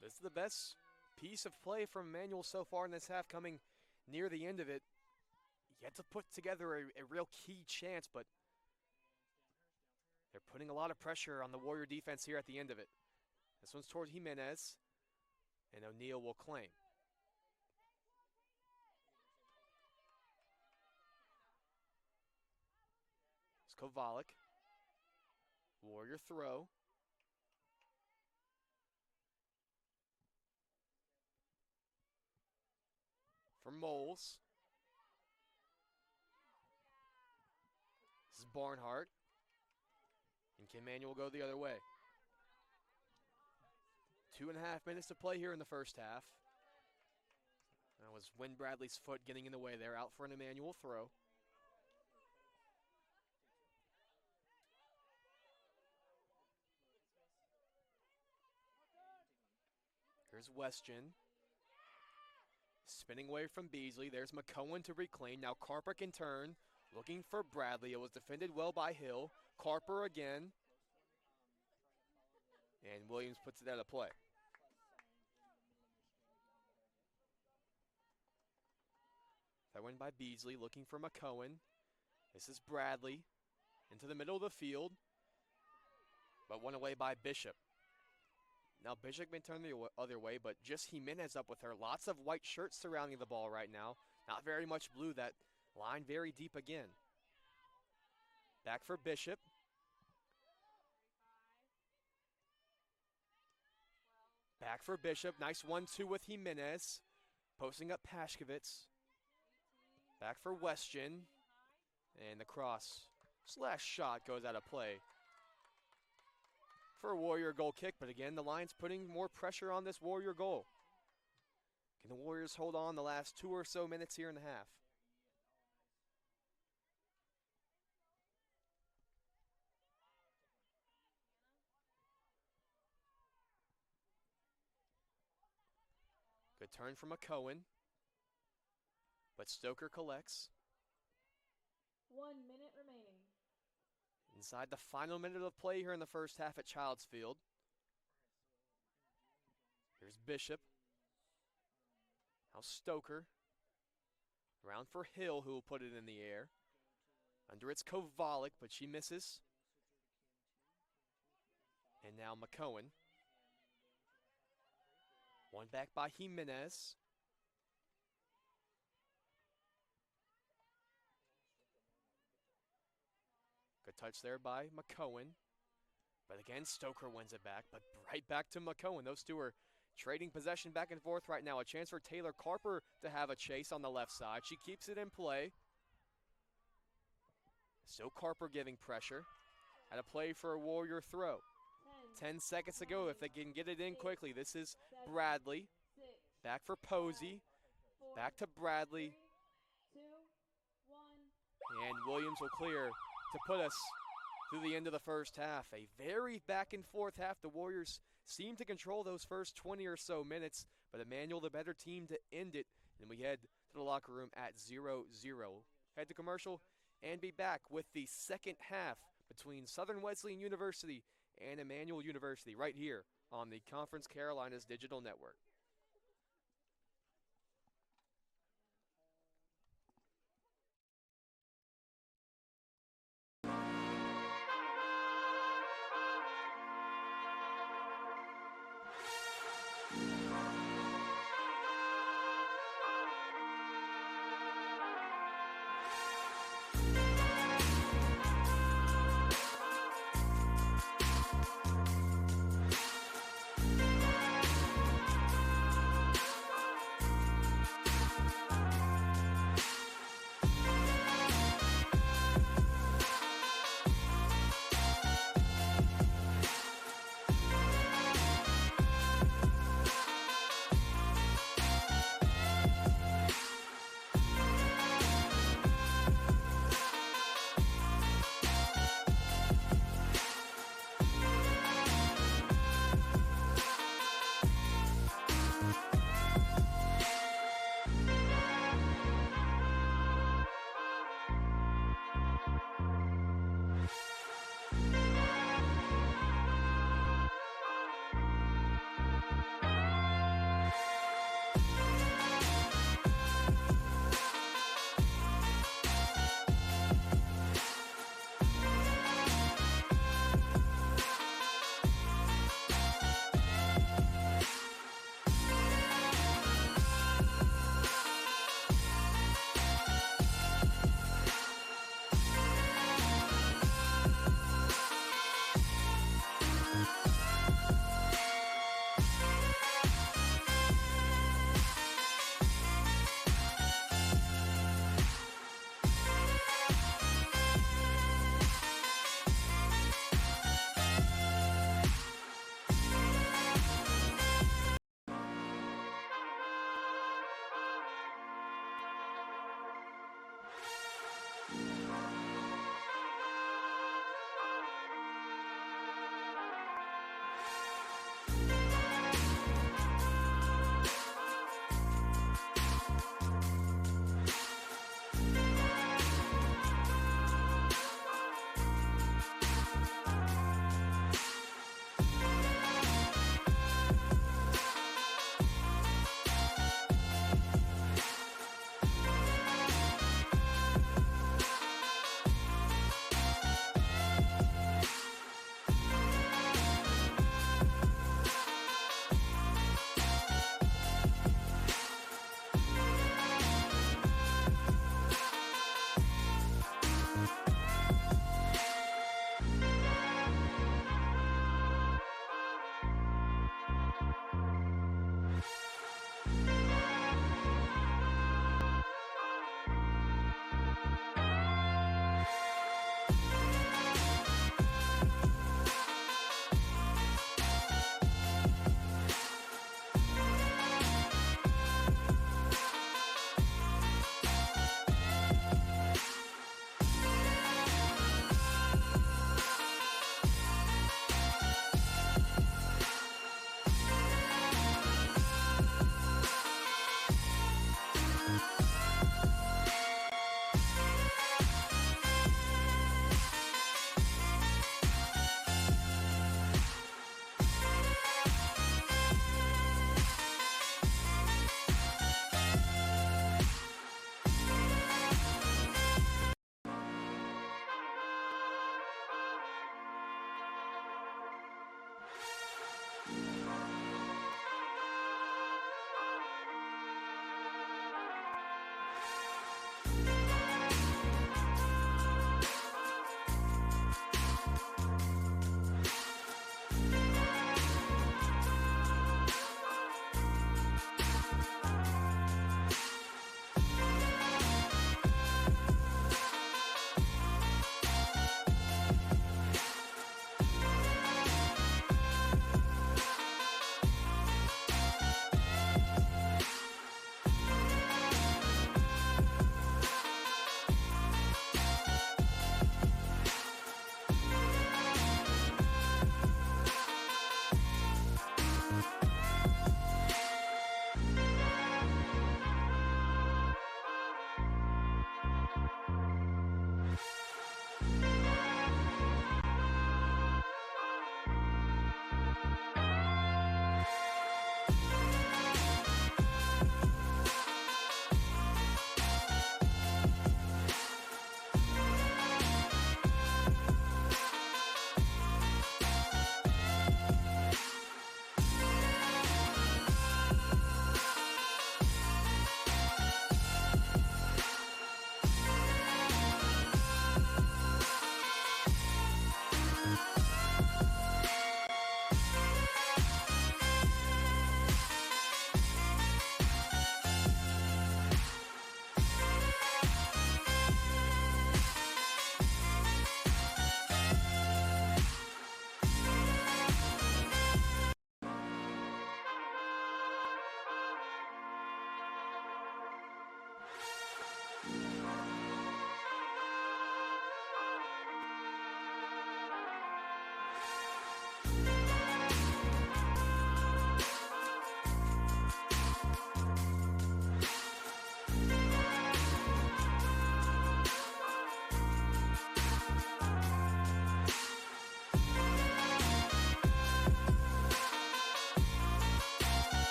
This is the best piece of play from Emmanuel so far in this half, coming near the end of it. Yet to put together a real key chance, but they're putting a lot of pressure on the Warrior defense here at the end of it. This one's toward Jimenez, and O'Neal will claim. It's Kovalek. Warrior throw. For Moles. This is Barnhart. And can Emmanuel go the other way? 2.5 minutes to play here in the first half. That was Wynn Bradley's foot getting in the way there. Out for an Emmanuel throw. Here's Westgen. Spinning away from Beasley. There's McCohen to reclaim. Now Carper can turn. Looking for Bradley. It was defended well by Hill. Carper again. And Williams puts it out of play. That went by Beasley. Looking for McCohen. This is Bradley. Into the middle of the field. But one away by Bishop. Now Bishop may turn the other way, but just Jimenez up with her. Lots of white shirts surrounding the ball right now. Not very much blue. That line very deep again. Back for Bishop. Back for Bishop. Nice 1-2 with Jimenez. Posting up Pashkovitz. Back for Westgen. And the cross / shot goes out of play for a Warrior goal kick. But again, the Lions putting more pressure on this Warrior goal. Can the Warriors hold on the last 2 or so minutes here in the half? Good turn from McCohen. But Stoker collects. 1 minute remaining. Inside the final minute of play here in the first half at Childs Field. Here's Bishop. Now Stoker. Around for Hill, who will put it in the air. Under it's Kovalek, but she misses. And now McCohen. One back by Jimenez. Good touch there by McCohen. But again, Stoker wins it back, but right back to McCohen. Those two are trading possession back and forth right now. A chance for Taylor Carper to have a chase on the left side. She keeps it in play. Still Carper giving pressure. At a play for a Warrior throw. 10 seconds to go if they can get it in quickly. This is Bradley. Back for Posey. Back to Bradley. And Williams will clear to put us through the end of the first half. A very back and forth half. The Warriors seem to control those first 20 or so minutes, but Emmanuel the better team to end it. And we head to the locker room at 0-0. Head to commercial and be back with the second half between Southern Wesleyan University and Emmanuel University right here on the Conference Carolinas Digital Network.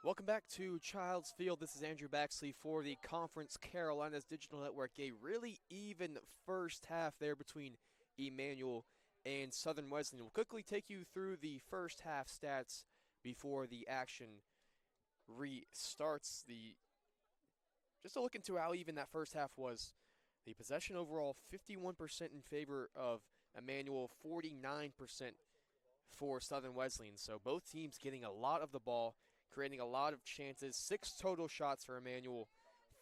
Welcome back to Child's Field. This is Andrew Baxley for the Conference Carolinas Digital Network. A really even first half there between Emmanuel and Southern Wesleyan. We'll quickly take you through the first half stats before the action restarts. Just to look into how even that first half was, the possession overall 51% in favor of Emmanuel, 49% for Southern Wesleyan. So both teams getting a lot of the ball, creating a lot of chances. 6 total shots for Emmanuel,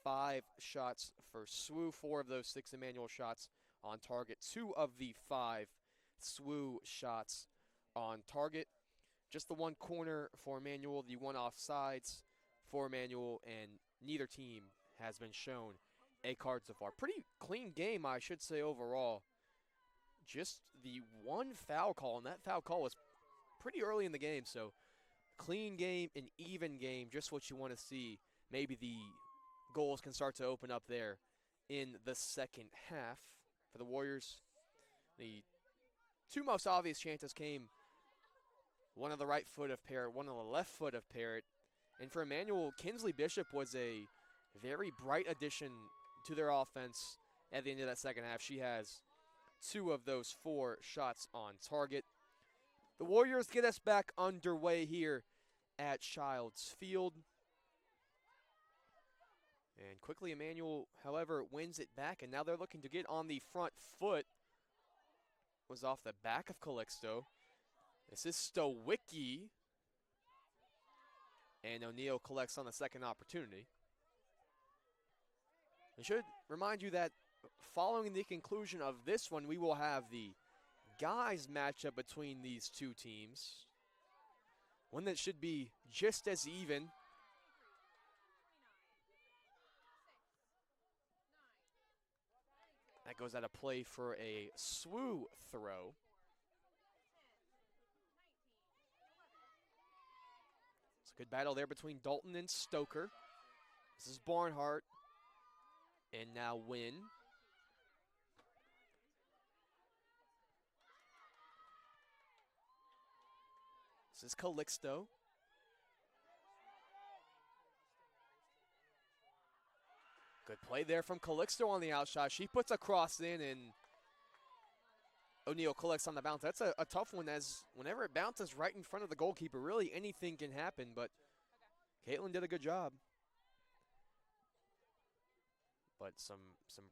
5 shots for SWU. 4 of those 6 Emmanuel shots on target. 2 of the 5 SWU shots on target. Just the 1 corner for Emmanuel, the 1 offsides for Emmanuel, and neither team has been shown a card so far. Pretty clean game, I should say, overall. Just the 1 foul call, and that foul call was pretty early in the game, so clean game, an even game, just what you want to see. Maybe the goals can start to open up there in the second half for the Warriors. The 2 most obvious chances came, one on the right foot of Parrott, one on the left foot of Parrott. And for Emmanuel, Kinsley Bishop was a very bright addition to their offense at the end of that second half. She has 2 of those 4 shots on target. The Warriors get us back underway here at Child's Field. And quickly Emmanuel, however, wins it back, and now they're looking to get on the front foot. Was off the back of Calixto. This is Stowicki. And O'Neal collects on the second opportunity. I should remind you that following the conclusion of this one, we will have the guys matchup between these 2 teams. One that should be just as even. That goes out of play for a SWU throw. It's a good battle there between Dalton and Stoker. This is Barnhart. And now Wynn. This is Calixto. Good play there from Calixto on the outshot. She puts a cross in, and O'Neal collects on the bounce. That's a tough one, as whenever it bounces right in front of the goalkeeper, really anything can happen, but Caitlin did a good job. But some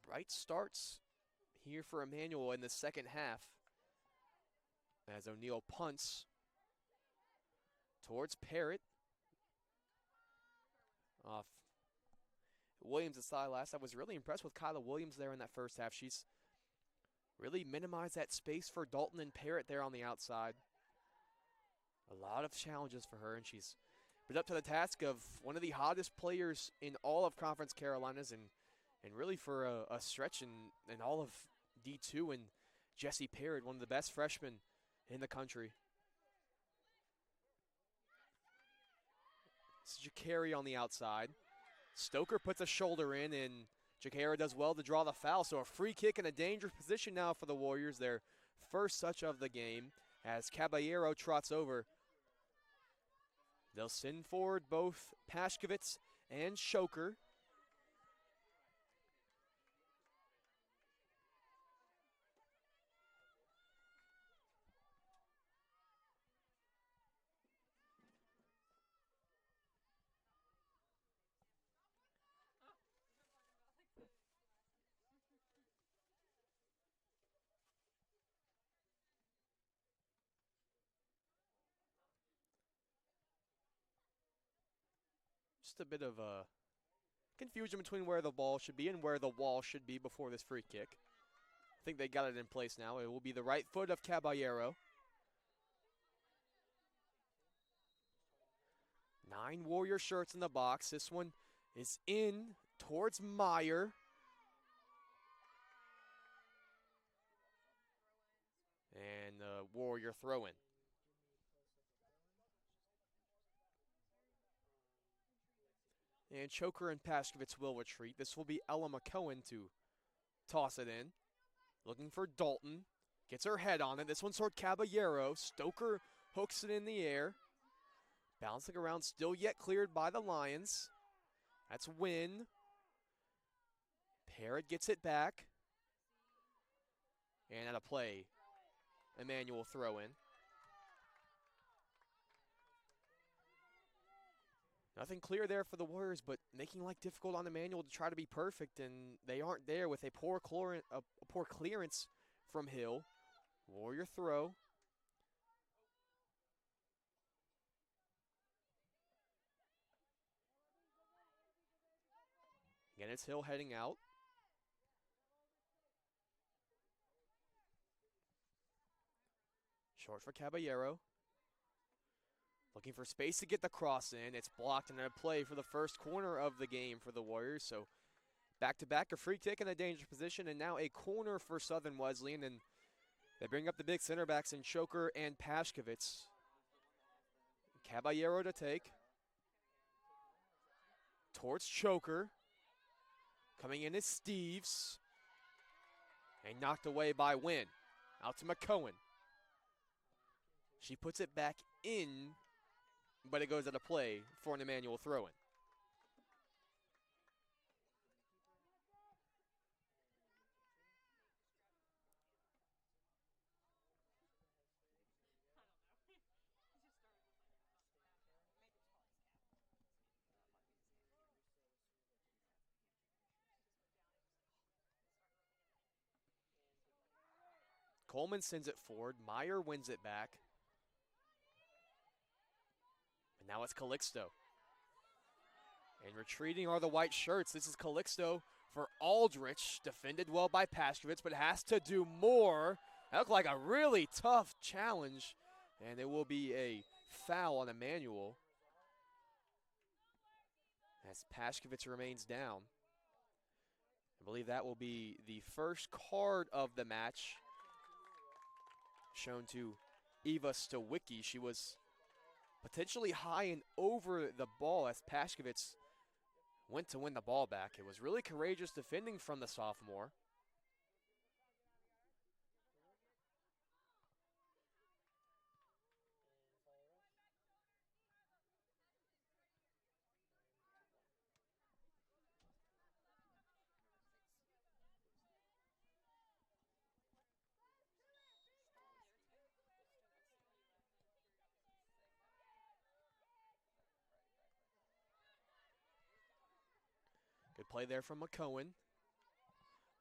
bright starts here for Emmanuel in the second half as O'Neal punts towards Parrott. Off Williams' side last. I was really impressed with Kyla Williams there in that first half. She's really minimized that space for Dalton and Parrott there on the outside. A lot of challenges for her, and she's been up to the task of one of the hottest players in all of Conference Carolinas, and really for a stretch in all of D2, and Jessie Parrott, one of the best freshmen in the country. This is Jakari on the outside. Stoker puts a shoulder in, and Jakara does well to draw the foul. So a free kick in a dangerous position now for the Warriors. Their first touch of the game as Caballero trots over. They'll send forward both Pashkovitz and Shoker. Just a bit of a confusion between where the ball should be and where the wall should be before this free kick. I think they got it in place now. It will be the right foot of Caballero. 9 Warrior shirts in the box. This one is in towards Meyer. And the Warrior throw in. And Choker and Pashkovitz will retreat. This will be Ella McCohen to toss it in. Looking for Dalton. Gets her head on it. This one's toward Caballero. Stoker hooks it in the air. Bouncing around, still yet cleared by the Lions. That's Wynn. Parrott gets it back. And at a play, Emmanuel throw in. Nothing clear there for the Warriors, but making life difficult on Emmanuel to try to be perfect, and they aren't there with a poor clearance from Hill. Warrior throw. Again, it's Hill heading out. Short for Caballero. Looking for space to get the cross in. It's blocked and a play for the first corner of the game for the Warriors. So back-to-back, a free kick in a dangerous position, and now a corner for Southern Wesleyan. And they bring up the big center backs in Choker and Pashkovitz. Caballero to take. Towards Choker. Coming in is Steves. And knocked away by Wynn. Out to McCohen. She puts it back in, but it goes out of play for an Emmanuel throw-in. Coleman sends it forward. Meyer wins it back. And now it's Calixto. And retreating are the white shirts. This is Calixto for Aldrich. Defended well by Pashkovitz, but has to do more. That looked like a really tough challenge. And it will be a foul on Emmanuel as Pashkovitz remains down. I believe that will be the first card of the match shown to Eva Stowicki. She was potentially high and over the ball as Pashkovitz went to win the ball back. It was really courageous defending from the sophomore. Good play there from McCohen.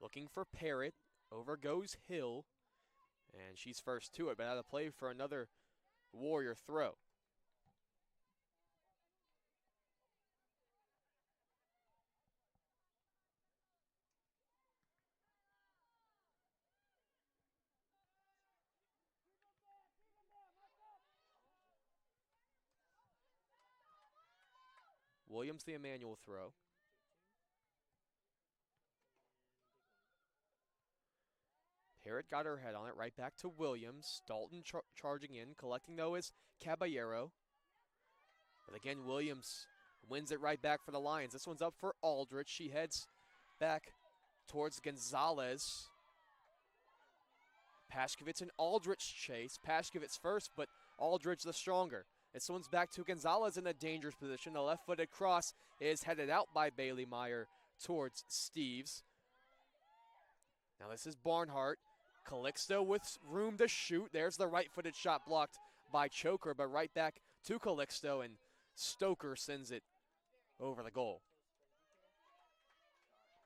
Looking for Parrott. Over goes Hill. And she's first to it, but out of play for another Warrior throw. Williams the Emmanuel throw. Parrott got her head on it, right back to Williams. Dalton charging in, collecting though is Caballero. But again, Williams wins it right back for the Lions. This one's up for Aldrich. She heads back towards Gonzalez. Pashkovitz and Aldrich chase. Pashkovitz first, but Aldrich the stronger. This one's back to Gonzalez in a dangerous position. The left-footed cross is headed out by Bailey Meyer towards Steves. Now this is Barnhart. Calixto with room to shoot. There's the right-footed shot blocked by Choker, but right back to Calixto, and Stoker sends it over the goal.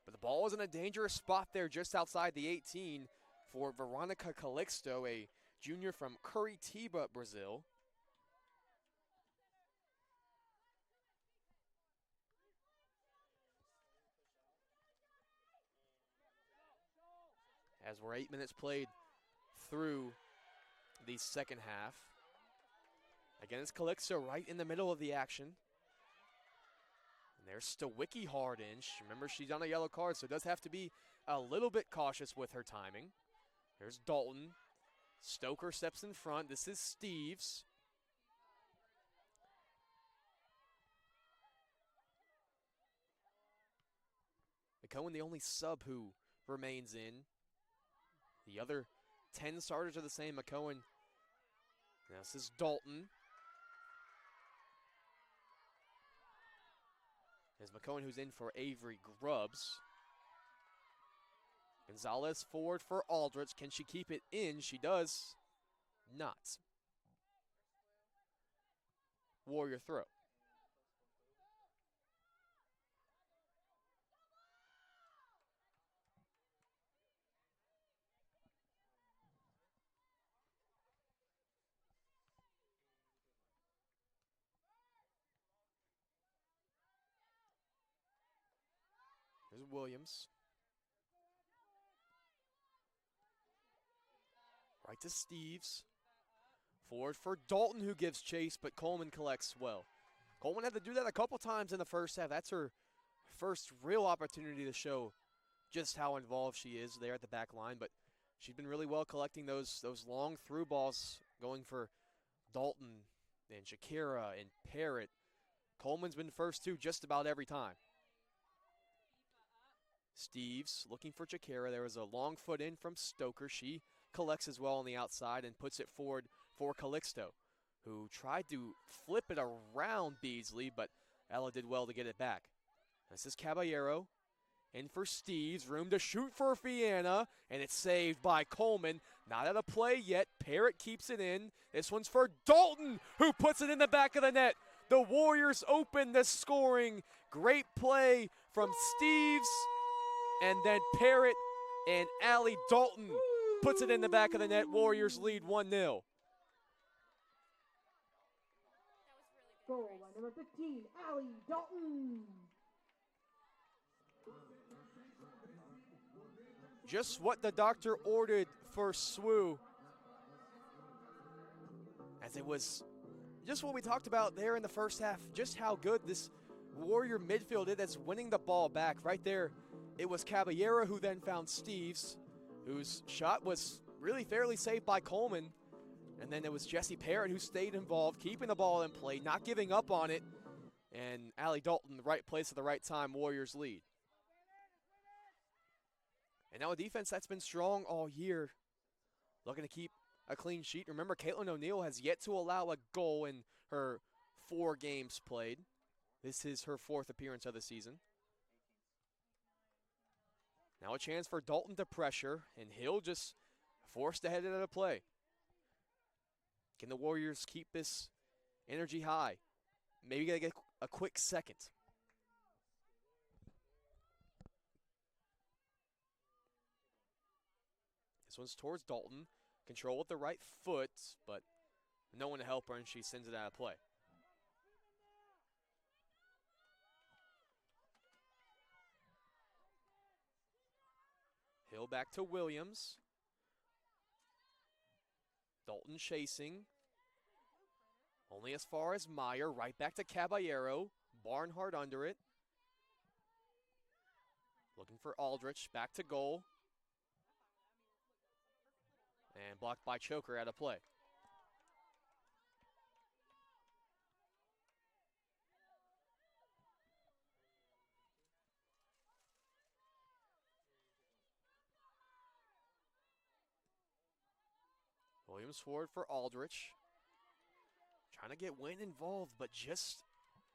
But the ball is in a dangerous spot there just outside the 18 for Veronica Calixto, a junior from Curitiba, Brazil. As we're 8 minutes played through the second half. Again, it's Calixto right in the middle of the action. And there's Stowicki hard in. Remember, she's on a yellow card, so it does have to be a little bit cautious with her timing. There's Dalton. Stoker steps in front. This is Steves. McCohen, the only sub who remains in. The other 10 starters are the same. McCohen. Now this is Dalton. As McCohen, who's in for Avery Grubbs. Gonzalez forward for Aldrich. Can she keep it in? She does not. Warrior throw. Here's Williams. Right to Steves. Forward for Dalton, who gives chase, but Coleman collects well. Coleman had to do that a couple times in the first half. That's her first real opportunity to show just how involved she is there at the back line, but she's been really well collecting those long through balls, going for Dalton and Shakira and Parrott. Coleman's been first too just about every time. Steves looking for Shakira. There was a long foot in from Stoker. She collects as well on the outside and puts it forward for Calixto, who tried to flip it around Beasley, but Ella did well to get it back. This is Caballero. In for Steves, room to shoot for Fianna, and it's saved by Coleman. Not out of play yet. Parrott keeps it in. This one's for Dalton, who puts it in the back of the net. The Warriors open the scoring. Great play from Steves, and then Parrott and Allie Dalton puts it in the back of the net. Warriors lead 1-0. Goal by number 15, Allie Dalton. Just what the doctor ordered for SWU. As it was just what we talked about there in the first half, just how good this Warrior midfield is that's winning the ball back. Right there, it was Caballero who then found Steves, whose shot was really fairly saved by Coleman. And then it was Jesse Parrott who stayed involved, keeping the ball in play, not giving up on it. And Allie Dalton, the right place at the right time, Warriors lead. And now a defense that's been strong all year, looking to keep a clean sheet. Remember, Caitlin O'Neill has yet to allow a goal in her 4 games played. This is her 4th appearance of the season. Now a chance for Dalton to pressure, and Hill just forced to head it out of play. Can the Warriors keep this energy high? Maybe gotta get a quick second. This one's towards Dalton. Control with the right foot, but no one to help her, and she sends it out of play. Hill back to Williams. Dalton chasing. Only as far as Meyer. Right back to Caballero. Barnhart under it. Looking for Aldrich. Back to goal. And blocked by Choker out of play. Williams forward for Aldrich. Trying to get Wynn involved, but just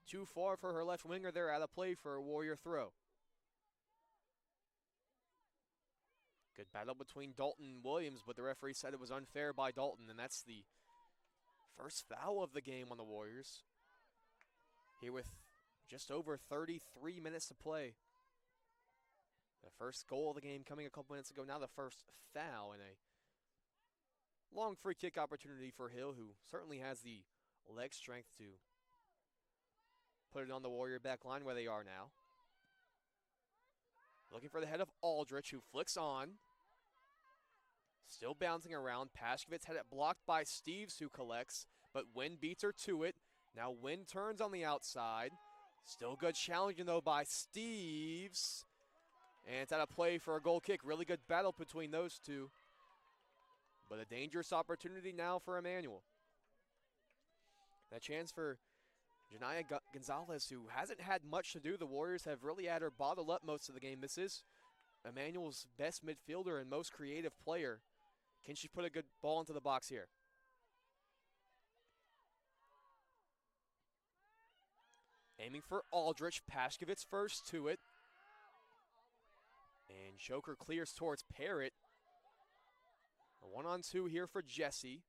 too far for her left winger there out of play for a Warrior throw. Good battle between Dalton and Williams, but the referee said it was unfair by Dalton, and that's the first foul of the game on the Warriors. Here with just over 33 minutes to play. The first goal of the game coming a couple minutes ago. Now the first foul, and a long free kick opportunity for Hill, who certainly has the leg strength to put it on the Warrior back line where they are now. Looking for the head of Aldrich, who flicks on. Still bouncing around. Pashkovitz had it blocked by Steves, who collects, but Wynn beats her to it. Now Wynn turns on the outside. Still good challenging, though, by Steves. And it's out of play for a goal kick. Really good battle between those two. But a dangerous opportunity now for Emmanuel. That chance for Janaya Gonzalez, who hasn't had much to do. The Warriors have really had her bottled up most of the game. This is Emmanuel's best midfielder and most creative player. Can she put a good ball into the box here? Aiming for Aldrich. Pashkovitz first to it. And Joker clears towards Parrott. A 1-on-2 here for Jesse,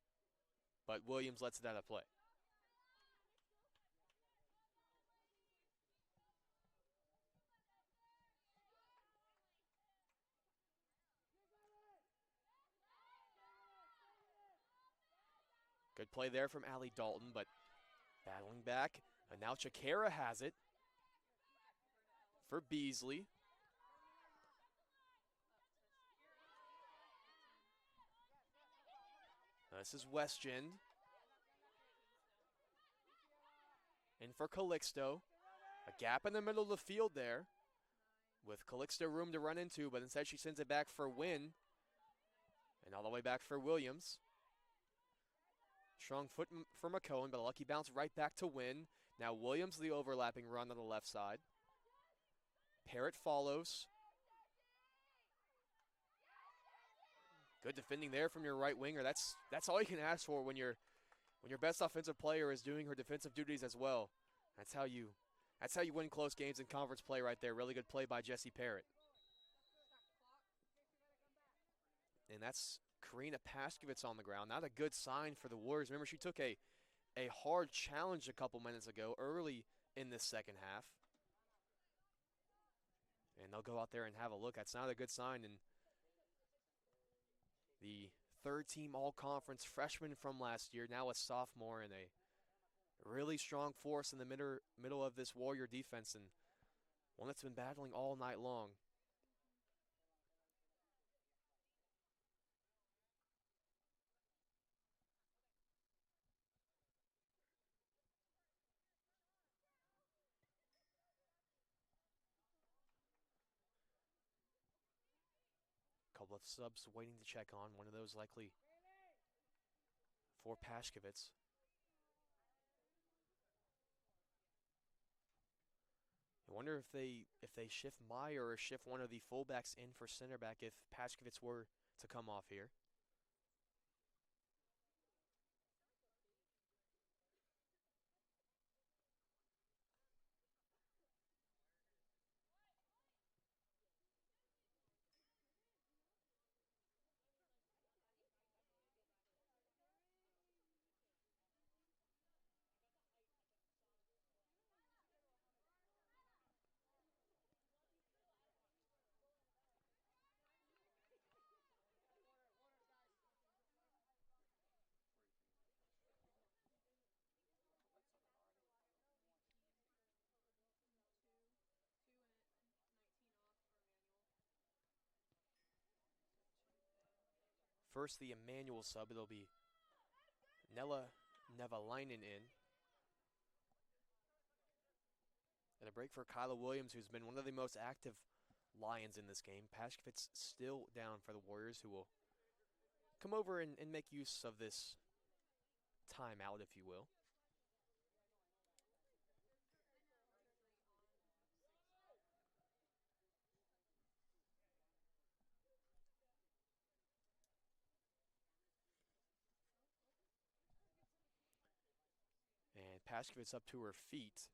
but Williams lets it out of play. Good play there from Allie Dalton, but battling back. And now Chikara has it for Beasley. This is Westjend. In for Calixto. A gap in the middle of the field there, with Calixto room to run into, but instead she sends it back for Wynn. And all the way back for Williams. Strong foot for McCohen, but a lucky bounce right back to Wynn. Now Williams the overlapping run on the left side. Parrott follows. Good defending there from your right winger. That's all you can ask for when your best offensive player is doing her defensive duties as well. That's how you win close games in conference play right there. Really good play by Jesse Parrott. And that's Karina Pashkovitz on the ground. Not a good sign for the Warriors. Remember, she took a hard challenge a couple minutes ago, early in this second half. And they'll go out there and have a look. That's not a good sign. And the third-team all-conference freshman from last year, now a sophomore, and a really strong force in the middle of this Warrior defense, and one that's been battling all night long. Couple of subs waiting to check on. One of those likely for Pashkovitz. I wonder if they shift Meyer or shift one of the fullbacks in for center back if Pashkovitz were to come off here. First, the Emmanuel sub. It'll be Nella Nevalainen in. And a break for Kyla Williams, who's been one of the most active Lions in this game. Pashkovitz still down for the Warriors, who will come over and make use of this timeout, if you will. And Pashkovitz up to her feet.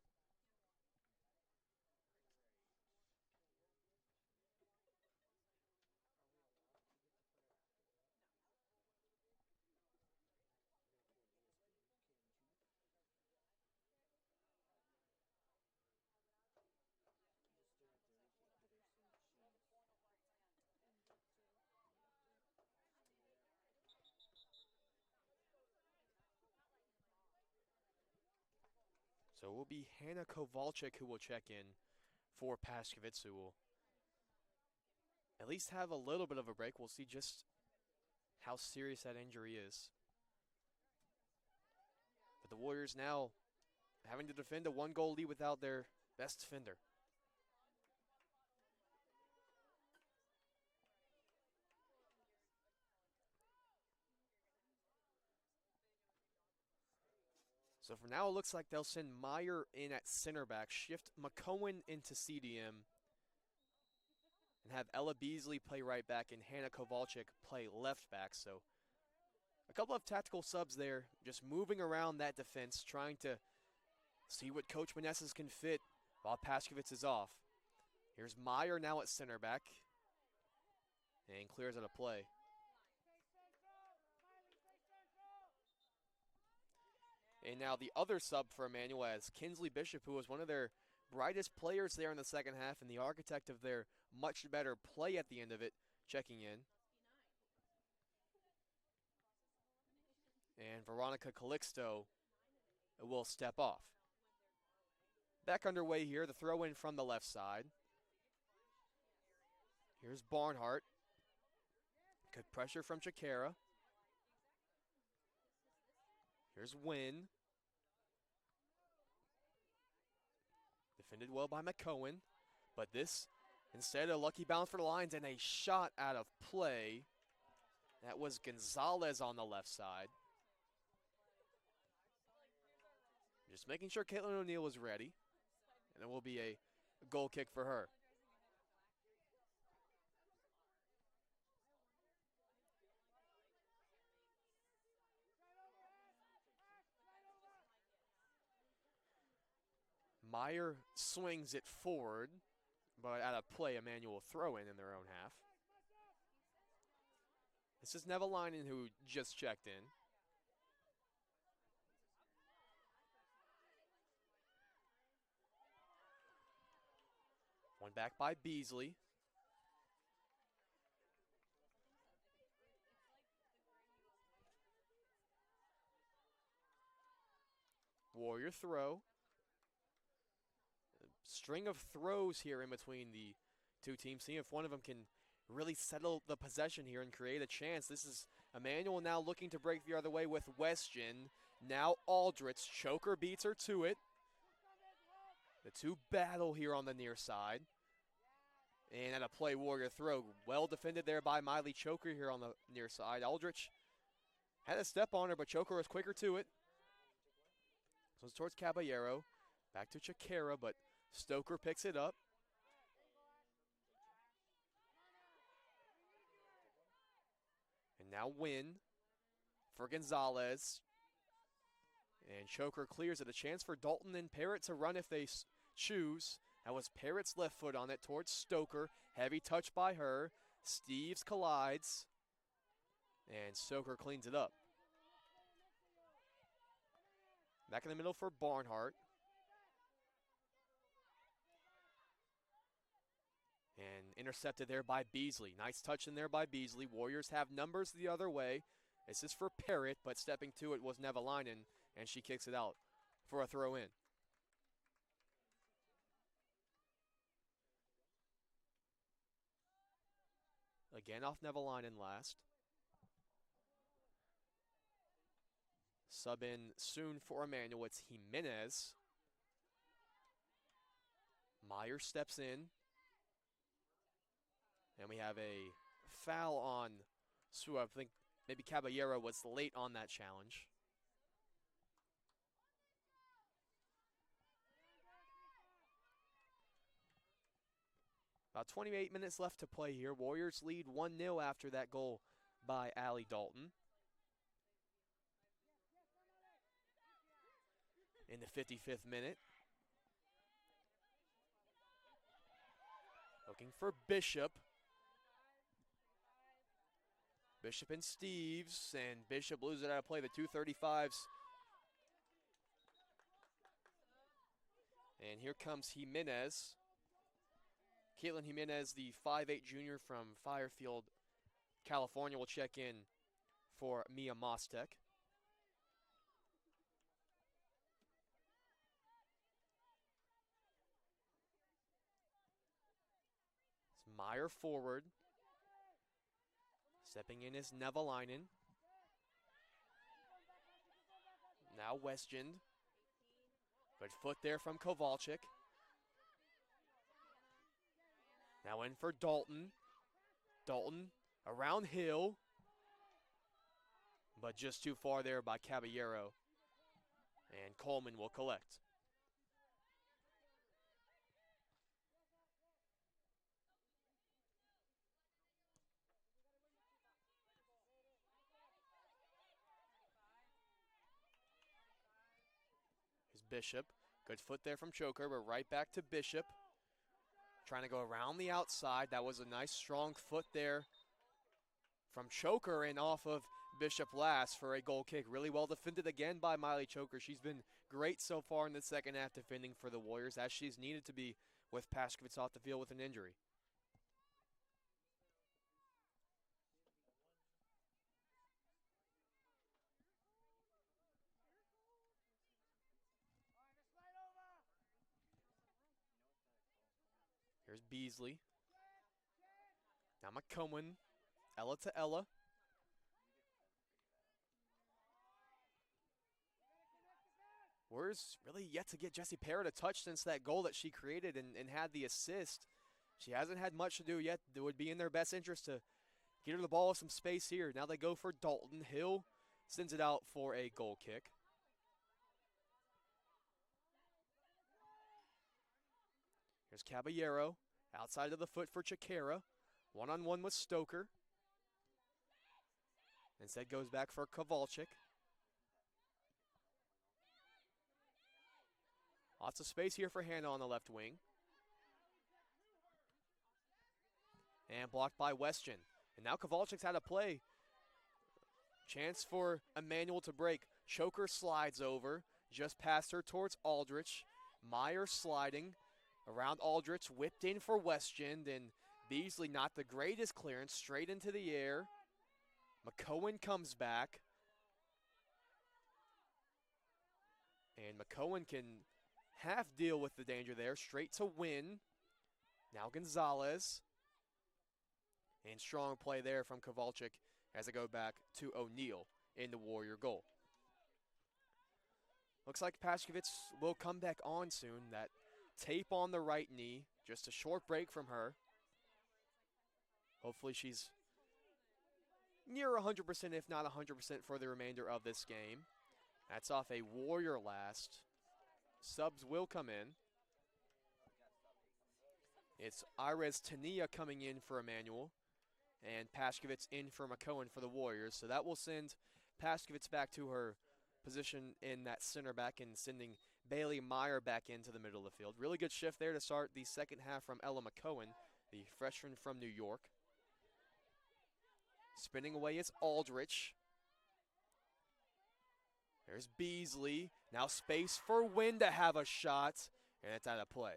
So it will be Hannah Kowalczyk who will check in for Pashkovitz, who will at least have a little bit of a break. We'll see just how serious that injury is. But the Warriors now having to defend a one-goal lead without their best defender. So for now, it looks like they'll send Meyer in at center back, shift McCohen into CDM, and have Ella Beasley play right back and Hannah Kowalczyk play left back. So a couple of tactical subs there, just moving around that defense, trying to See what Coach Meneses can fit while Paskovitz is off. Here's Meyer now at center back. And clears out a play. And now the other sub for Emmanuel is Kinsley Bishop, who was one of their brightest players there in the second half and the architect of their much better play at the end of it, checking in. And Veronica Calixto will step off. Back underway here, the throw in from the left side. Here's Barnhart. Good pressure from Chikara. Here's Wynn. Defended well by McCohen. But this, instead, a lucky bounce for the Lions and a shot out of play. That was Gonzalez on the left side. Just making sure Caitlin O'Neill is ready. And it will be a goal kick for her. Meyer swings it forward, but out of play, Emmanuel throw in their own half. This is Nevalainen who just checked in. One back by Beasley. Warrior throw. A string of throws here in between the two teams. See if one of them can really settle the possession here and create a chance. This is Emmanuel now looking to break the other way with Westjen. Now Aldrich. Choker beats her to it. The two battle here on the near side. And at a play, Warrior throw. Well defended there by Miley Choker here on the near side. Aldrich had a step on her, but Choker was quicker to it. So it's towards Caballero. Back to Chikara, but Stoker picks it up. And now Wynn for Gonzalez. And Choker clears it. A chance for Dalton and Parrott to run if they choose. That was Parrott's left foot on it towards Stoker. Heavy touch by her. Steves collides. And Stoker cleans it up. Back in the middle for Barnhart. And intercepted there by Beasley. Nice touch in there by Beasley. Warriors have numbers the other way. This is for Parrott, but stepping to it was Nevalainen, and she kicks it out for a throw in. Again off Nevalainen last. Sub in soon for Emmanuel. It's Jimenez. Meyer steps in. And we have a foul on SWU. I think maybe Caballero was late on that challenge. About 28 minutes left to play here. Warriors lead 1-0 after that goal by Allie Dalton. In the 55th minute. Looking for Bishop. Bishop and Steves, and Bishop loses it out of play. The 235s. And here comes Jimenez. Caitlin Jimenez, the 5'8 junior from Firefield, California, will check in for Mia Mostek. It's Meyer forward. Stepping in is Nevalainen. Now Westjen. Good foot there from Kowalczyk. Now in for Dalton. Dalton around Hill. But just too far there by Caballero. And Coleman will collect. Here's Bishop. Good foot there from Choker, but right back to Bishop. Trying to go around the outside. That was a nice strong foot there from Choker and off of Bishop last for a goal kick. Really well defended again by Miley Choker. She's been great so far in the second half defending for the Warriors, as she's needed to be with Pashkovitz off the field with an injury. Here's Beasley. Now McCohen. Ella to Ella. Warriors really yet to get Jessie Parrott a touch since that goal that she created and had the assist. She hasn't had much to do yet. It would be in their best interest to get her the ball with some space here. Now they go for Dalton. Hill sends it out for a goal kick. Here's Caballero, outside of the foot for Chikara. One-on-one with Stoker. Instead goes back for Kowalczyk. Lots of space here for Hannah on the left wing. And blocked by Weston. And now Kowalczyk's had a play. Chance for Emmanuel to break. Choker slides over, just past her towards Aldrich. Meyer sliding around Aldrich, whipped in for Westgen. Then Beasley, not the greatest clearance, straight into the air. McCohen comes back. And McCohen can half deal with the danger there, straight to win. Now Gonzalez. And strong play there from Kowalczyk as I go back to O'Neal in the Warrior goal. Looks like Pashkovitz will come back on soon. That tape on the right knee, just a short break from her. Hopefully she's near 100%, if not 100% for the remainder of this game. That's off a Warrior last. Subs will come in. It's Iris Tania coming in for Emmanuel, and Pashkovitz in for McCohen for the Warriors. So that will send Pashkovitz back to her position in that center back and sending Bailey Meyer back into the middle of the field. Really good shift there to start the second half from Ella McCohen, the freshman from New York. Spinning away is Aldrich. There's Beasley. Now space for Wynn to have a shot, and it's out of play.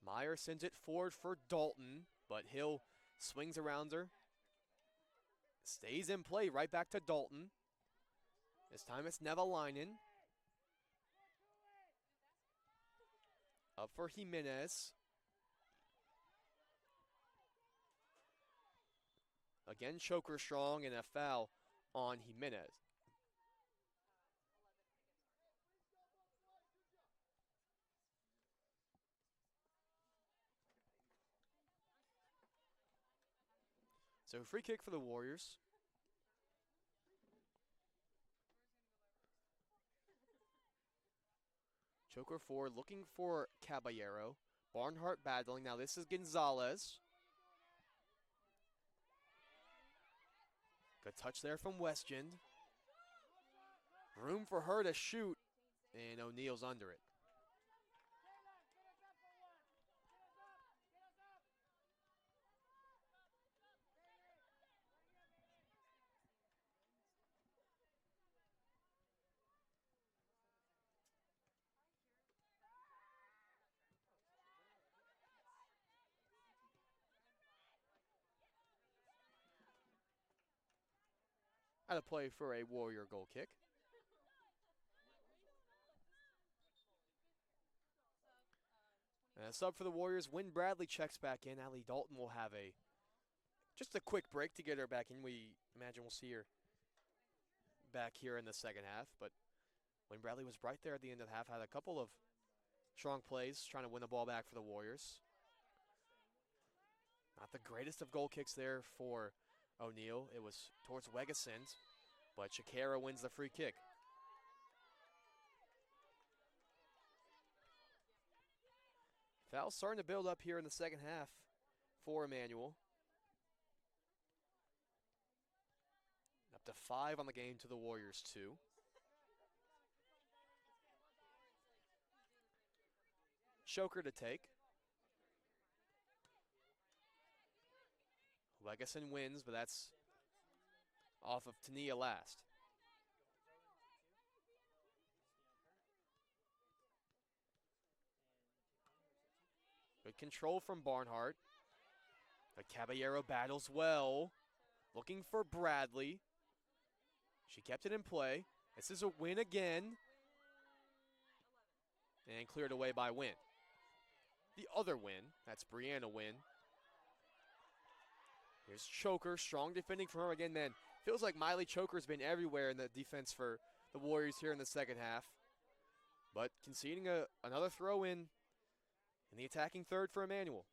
Meyer sends it forward for Dalton, but Hill swings around her. Stays in play, right back to Dalton. This time it's Nevalainen. Up for Jimenez. Again, Choker strong and a foul on Jimenez. So free kick for the Warriors. Choker forward, looking for Caballero. Barnhart battling. Now this is Gonzalez. Good touch there from Westgend. Room for her to shoot, and O'Neal's under it. Out of play for a Warrior goal kick. And a sub for the Warriors. When Bradley checks back in, Allie Dalton will have just a quick break to get her back in. We imagine we'll see her back here in the second half. But when Bradley was right there at the end of the half, had a couple of Strong plays, trying to win the ball back for the Warriors. Not the greatest of goal kicks there for O'Neal. It was towards Wegesund, but Shakira wins the free kick. Foul's starting to build up here in the second half for Emmanuel. Up to 5 on the game to the Warriors 2. Choker to take. Wegesund wins, but that's off of Tania last. Good control from Barnhart. But Caballero battles well. Looking for Bradley. She kept it in play. This is a win again. And cleared away by Wynn. The other Wynn, that's Brianna Wynn. Here's Choker, strong defending from her again, man. Feels like Miley Choker's been everywhere in the defense for the Warriors here in the second half. But conceding another throw in the attacking third for Emmanuel.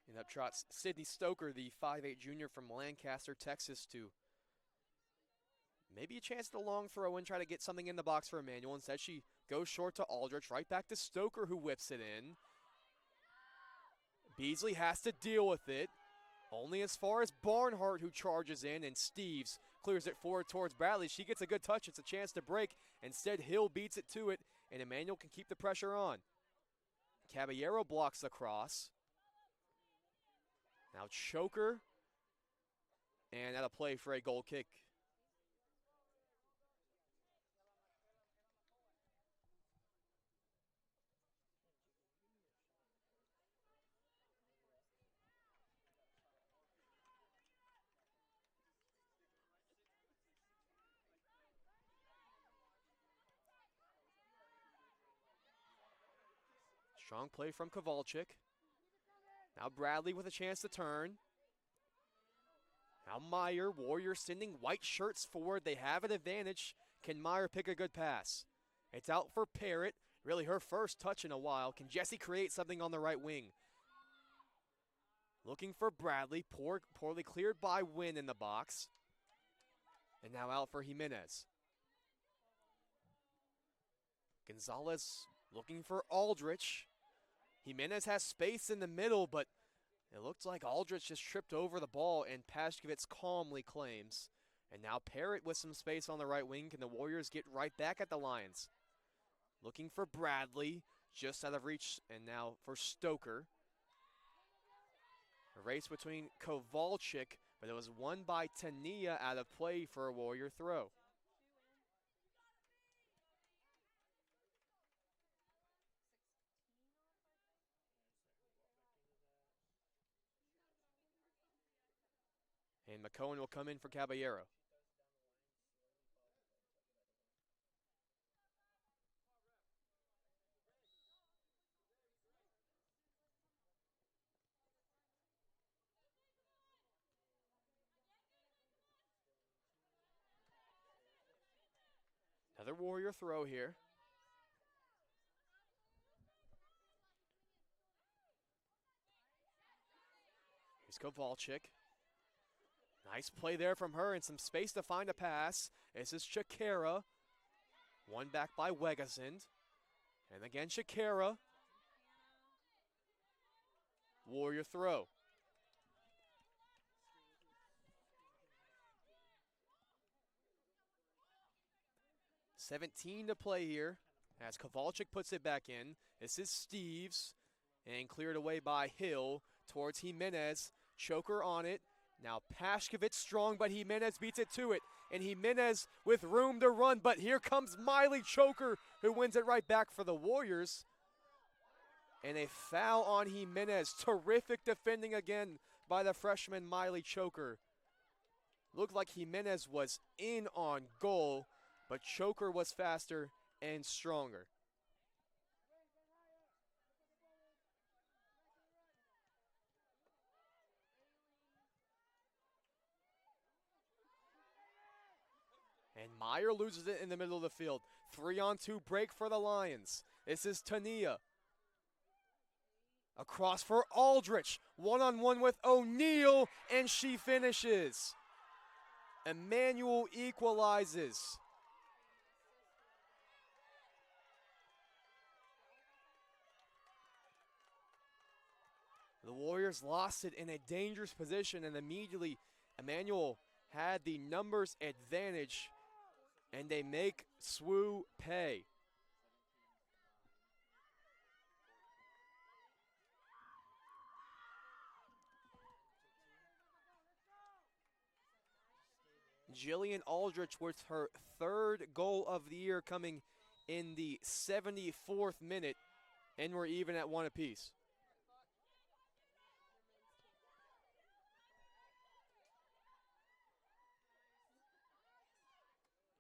And up trots Sydney Stoker, the 5'8 junior from Lancaster, Texas, to maybe a chance at the long throw and try to get something in the box for Emmanuel. Instead, she goes short to Aldrich, right back to Stoker, who whips it in. Beasley has to deal with it. Only as far as Barnhart, who charges in, and Steves clears it forward towards Bradley. She gets a good touch. It's a chance to break. Instead, Hill beats it to it, and Emmanuel can keep the pressure on. Caballero blocks the cross. Now Choker, and that'll play for a goal kick. Strong play from Kowalczyk. Now Bradley with a chance to turn. Now Meyer, Warriors sending white shirts forward. They have an advantage. Can Meyer pick a good pass? It's out for Parrott. Really her first touch in a while. Can Jesse create something on the right wing? Looking for Bradley. Poorly cleared by Wynn in the box. And now out for Jimenez. Gonzalez looking for Aldrich. Jimenez has space in the middle, but it looks like Aldrich just tripped over the ball, and Pashkovitz calmly claims. And now Parrott with some space on the right wing. Can the Warriors get right back at the Lions? Looking for Bradley, just out of reach, and now for Stoker. A race between Kowalczyk, but it was won by Tania out of play for a Warrior throw. And McCohen will come in for Caballero. Another Warrior throw here. Here's Kowalczyk. Nice play there from her and some space to find a pass. This is Shakira. One back by Wegesund. And again, Shakira. Warrior throw. $17 to play here as Kowalczyk puts it back in. This is Steves, and cleared away by Hill towards Jimenez. Choker on it. Now Pashkovitz strong, but Jimenez beats it to it. And Jimenez with room to run, but here comes Miley Choker, who wins it right back for the Warriors. And a foul on Jimenez. Terrific defending again by the freshman Miley Choker. Looked like Jimenez was in on goal, but Choker was faster and stronger. And Meyer loses it in the middle of the field. 3-on-2 break for the Lions. This is Tania. Across for Aldrich. 1-on-1 with O'Neal, and she finishes. Emmanuel equalizes. The Warriors lost it in a dangerous position, and immediately Emmanuel had the numbers advantage, and they make SWU pay. Jillian Aldrich with her third goal of the year coming in the 74th minute, and we're even at 1 apiece.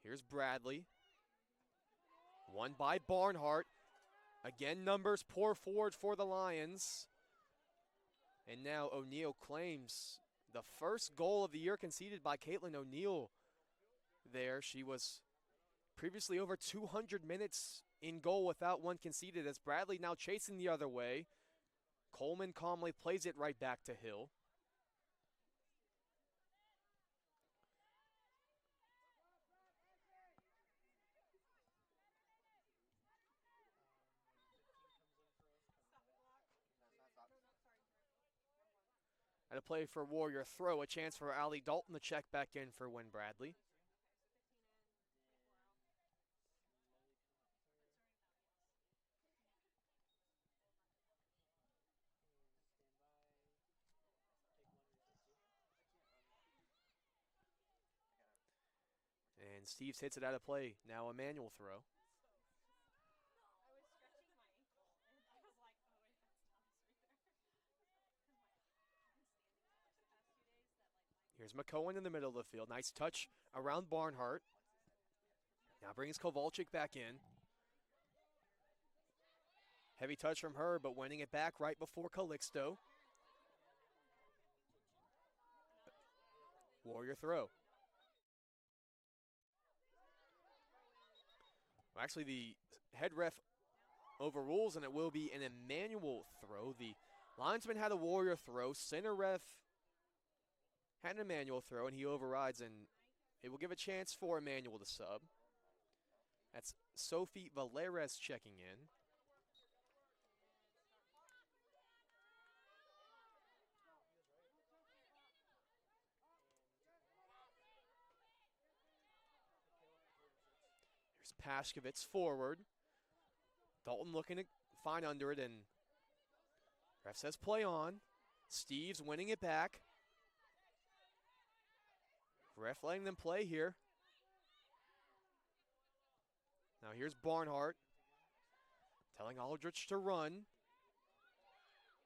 Here's Bradley. Won by Barnhart. Again, numbers pour forward for the Lions. And now O'Neal claims the first goal of the year conceded by Caitlin O'Neal there. She was previously over 200 minutes in goal without one conceded, as Bradley now chasing the other way. Coleman calmly plays it right back to Hill. At a play for Warrior throw, a chance for Allie Dalton to check back in for Wynn Bradley. And Steves hits it out of play. Now Emmanuel throw. Here's McCohen in the middle of the field. Nice touch around Barnhart. Now brings Kowalczyk back in. Heavy touch from her, but winning it back right before Calixto. Warrior throw. Well, actually, the head ref overrules, and it will be an Emmanuel throw. The linesman had a Warrior throw. Center ref had an Emmanuel throw, and he overrides, and it will give a chance for Emmanuel to sub. That's Sophie Valeres checking in. Here's Pashkovitz forward. Dalton looking to find under it, and ref says play on. Steves winning it back. Ref letting them play here. Now here's Barnhart telling Aldrich to run.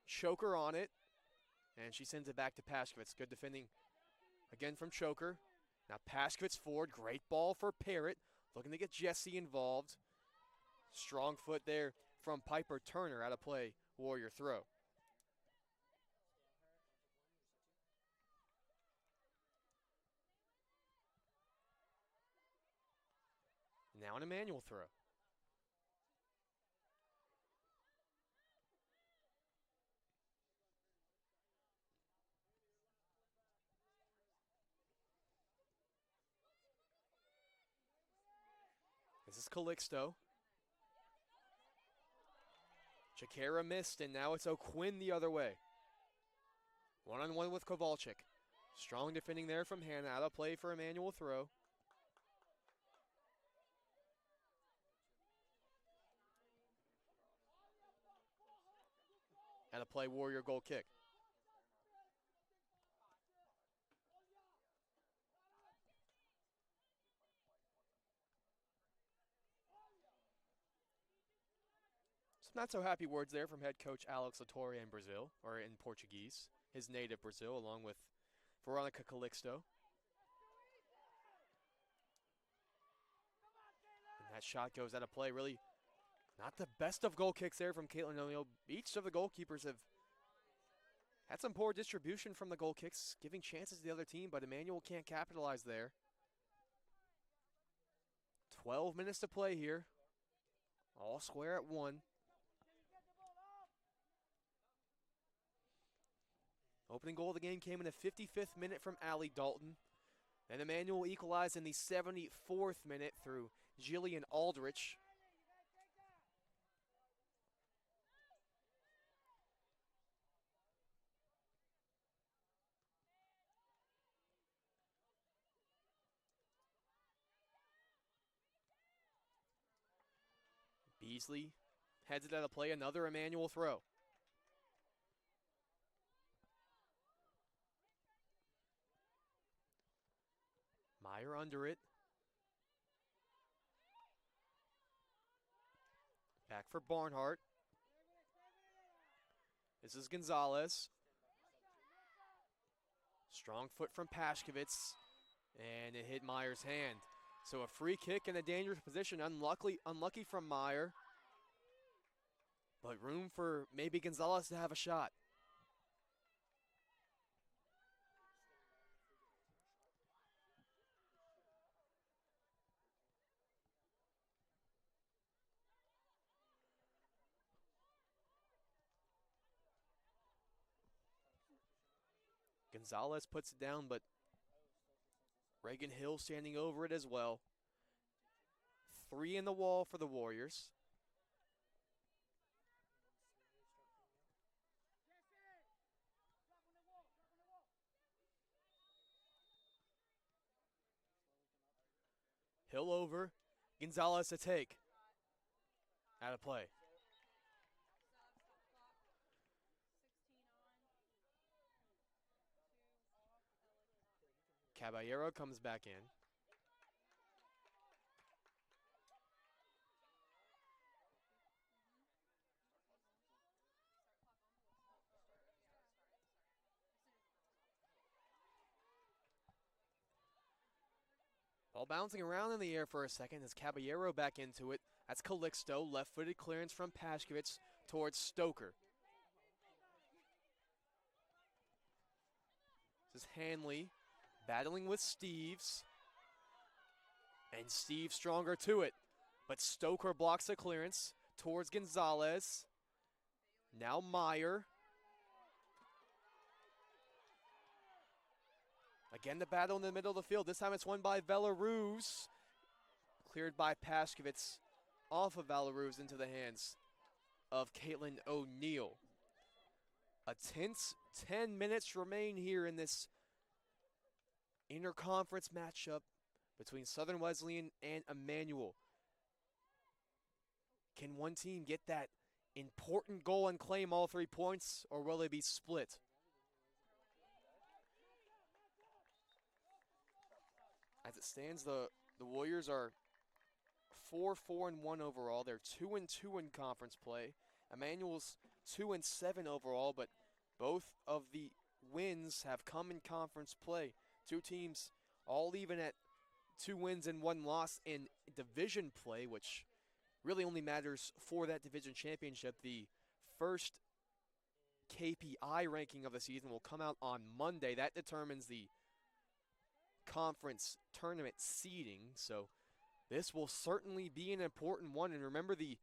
Choker on it, and she sends it back to Pashkovitz. Good defending again from Choker. Now Pashkovitz forward. Great ball for Parrott. Looking to get Jesse involved. Strong foot there from Piper Turner out of play. Warrior throw. Now an Emmanuel throw. This is Calixto. Chikara missed, and now it's O'Quinn the other way. One-on-one with Kowalczyk. Strong defending there from Hannah. Out of play for Emmanuel throw. Out of play, Warrior goal kick. Some not so happy words there from head coach Alex Latoria in Brazil, or in Portuguese, his native Brazil, along with Veronica Calixto. And that shot goes out of play. Really not the best of goal kicks there from Caitlin O'Neal. Each of the goalkeepers have had some poor distribution from the goal kicks, giving chances to the other team, but Emmanuel can't capitalize there. 12 minutes to play here. All square at 1. Opening goal of the game came in the 55th minute from Allie Dalton. Then Emmanuel equalized in the 74th minute through Jillian Aldrich. Beasley heads it out of play, another Emmanuel throw. Meyer under it. Back for Barnhart. This is Gonzalez. Strong foot from Pashkovitz, and it hit Meyer's hand. So a free kick in a dangerous position, unlucky from Meyer. But room for maybe Gonzalez to have a shot. Gonzalez puts it down, but Reagan Hill standing over it as well. 3 in the wall for the Warriors. Hill over, Gonzalez to take. Out of play. Caballero comes back in. Ball bouncing around in the air for a second as Caballero back into it. That's Calixto, left-footed clearance from Pashkovitz towards Stoker. This is Hanley battling with Steves. And Steves stronger to it. But Stoker blocks the clearance towards Gonzalez. Now Meyer. Again, the battle in the middle of the field. This time it's won by Velaruz. Cleared by Pashkovitz off of Velaruz into the hands of Caitlin O'Neill. A tense 10 minutes remain here in this interconference matchup between Southern Wesleyan and Emmanuel. Can one team get that important goal and claim all 3 points, or will they be split? As it stands, the Warriors are 4-4-1 overall. They're 2-2 in conference play. Emmanuel's 2-7 overall, but both of the wins have come in conference play. 2 teams all even at 2 wins and 1 loss in division play, which really only matters for that division championship. The first KPI ranking of the season will come out on Monday. That determines the conference tournament seeding, so this will certainly be an important one. And remember, the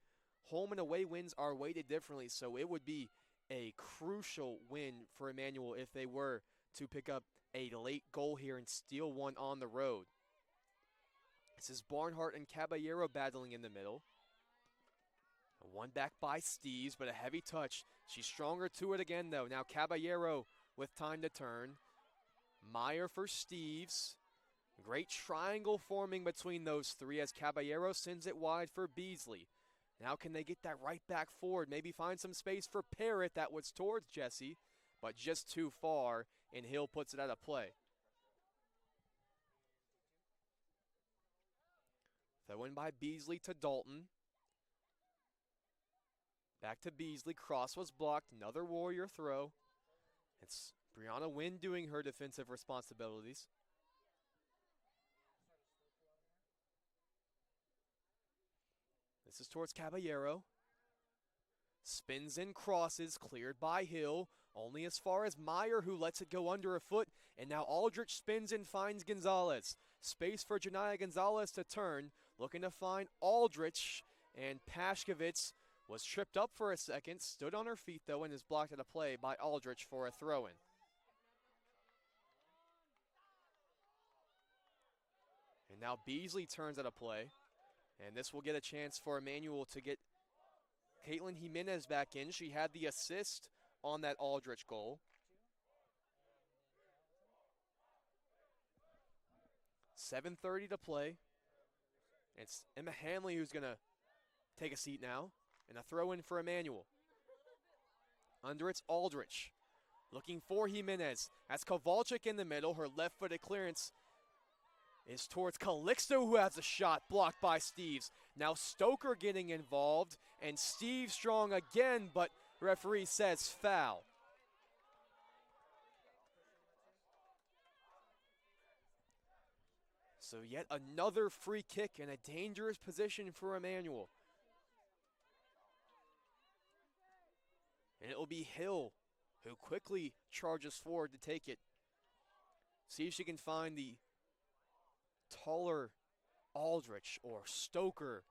home and away wins are weighted differently, so it would be a crucial win for Emmanuel if they were to pick up a late goal here and steal one on the road. This is Barnhart and Caballero battling in the middle. One back by Steves, but a heavy touch. She's stronger to it again, though. Now Caballero with time to turn. Meyer for Steves. Great triangle forming between those 3 as Caballero sends it wide for Beasley. Now can they get that right back forward? Maybe find some space for Parrott. That was towards Jesse, but just too far, and Hill puts it out of play. Throw in by Beasley to Dalton. Back to Beasley. Cross was blocked. Another Warrior throw. It's Brianna Wynn doing her defensive responsibilities. This is towards Caballero. Spins in, crosses, cleared by Hill. Only as far as Meyer, who lets it go under a foot. And now Aldrich spins and finds Gonzalez. Space for Janaya Gonzalez to turn, looking to find Aldrich, and Pashkovitz was tripped up for a second, stood on her feet though, and is blocked at a play by Aldrich for a throw-in. And now Beasley turns at a play, and this will get a chance for Emmanuel to get Caitlin Jimenez back in. She had the assist on that Aldrich goal. 7:30 to play. It's Emma Hanley who's going to take a seat now, and a throw-in for Emmanuel. Under it's Aldrich, looking for Jimenez. That's Kowalczyk in the middle. Her left-footed clearance is towards Calixto, who has a shot blocked by Steves. Now Stoker getting involved, and Steve strong again, but referee says foul. So yet another free kick in a dangerous position for Emmanuel. And it will be Hill who quickly charges forward to take it. See if she can find the taller Aldrich or Stoker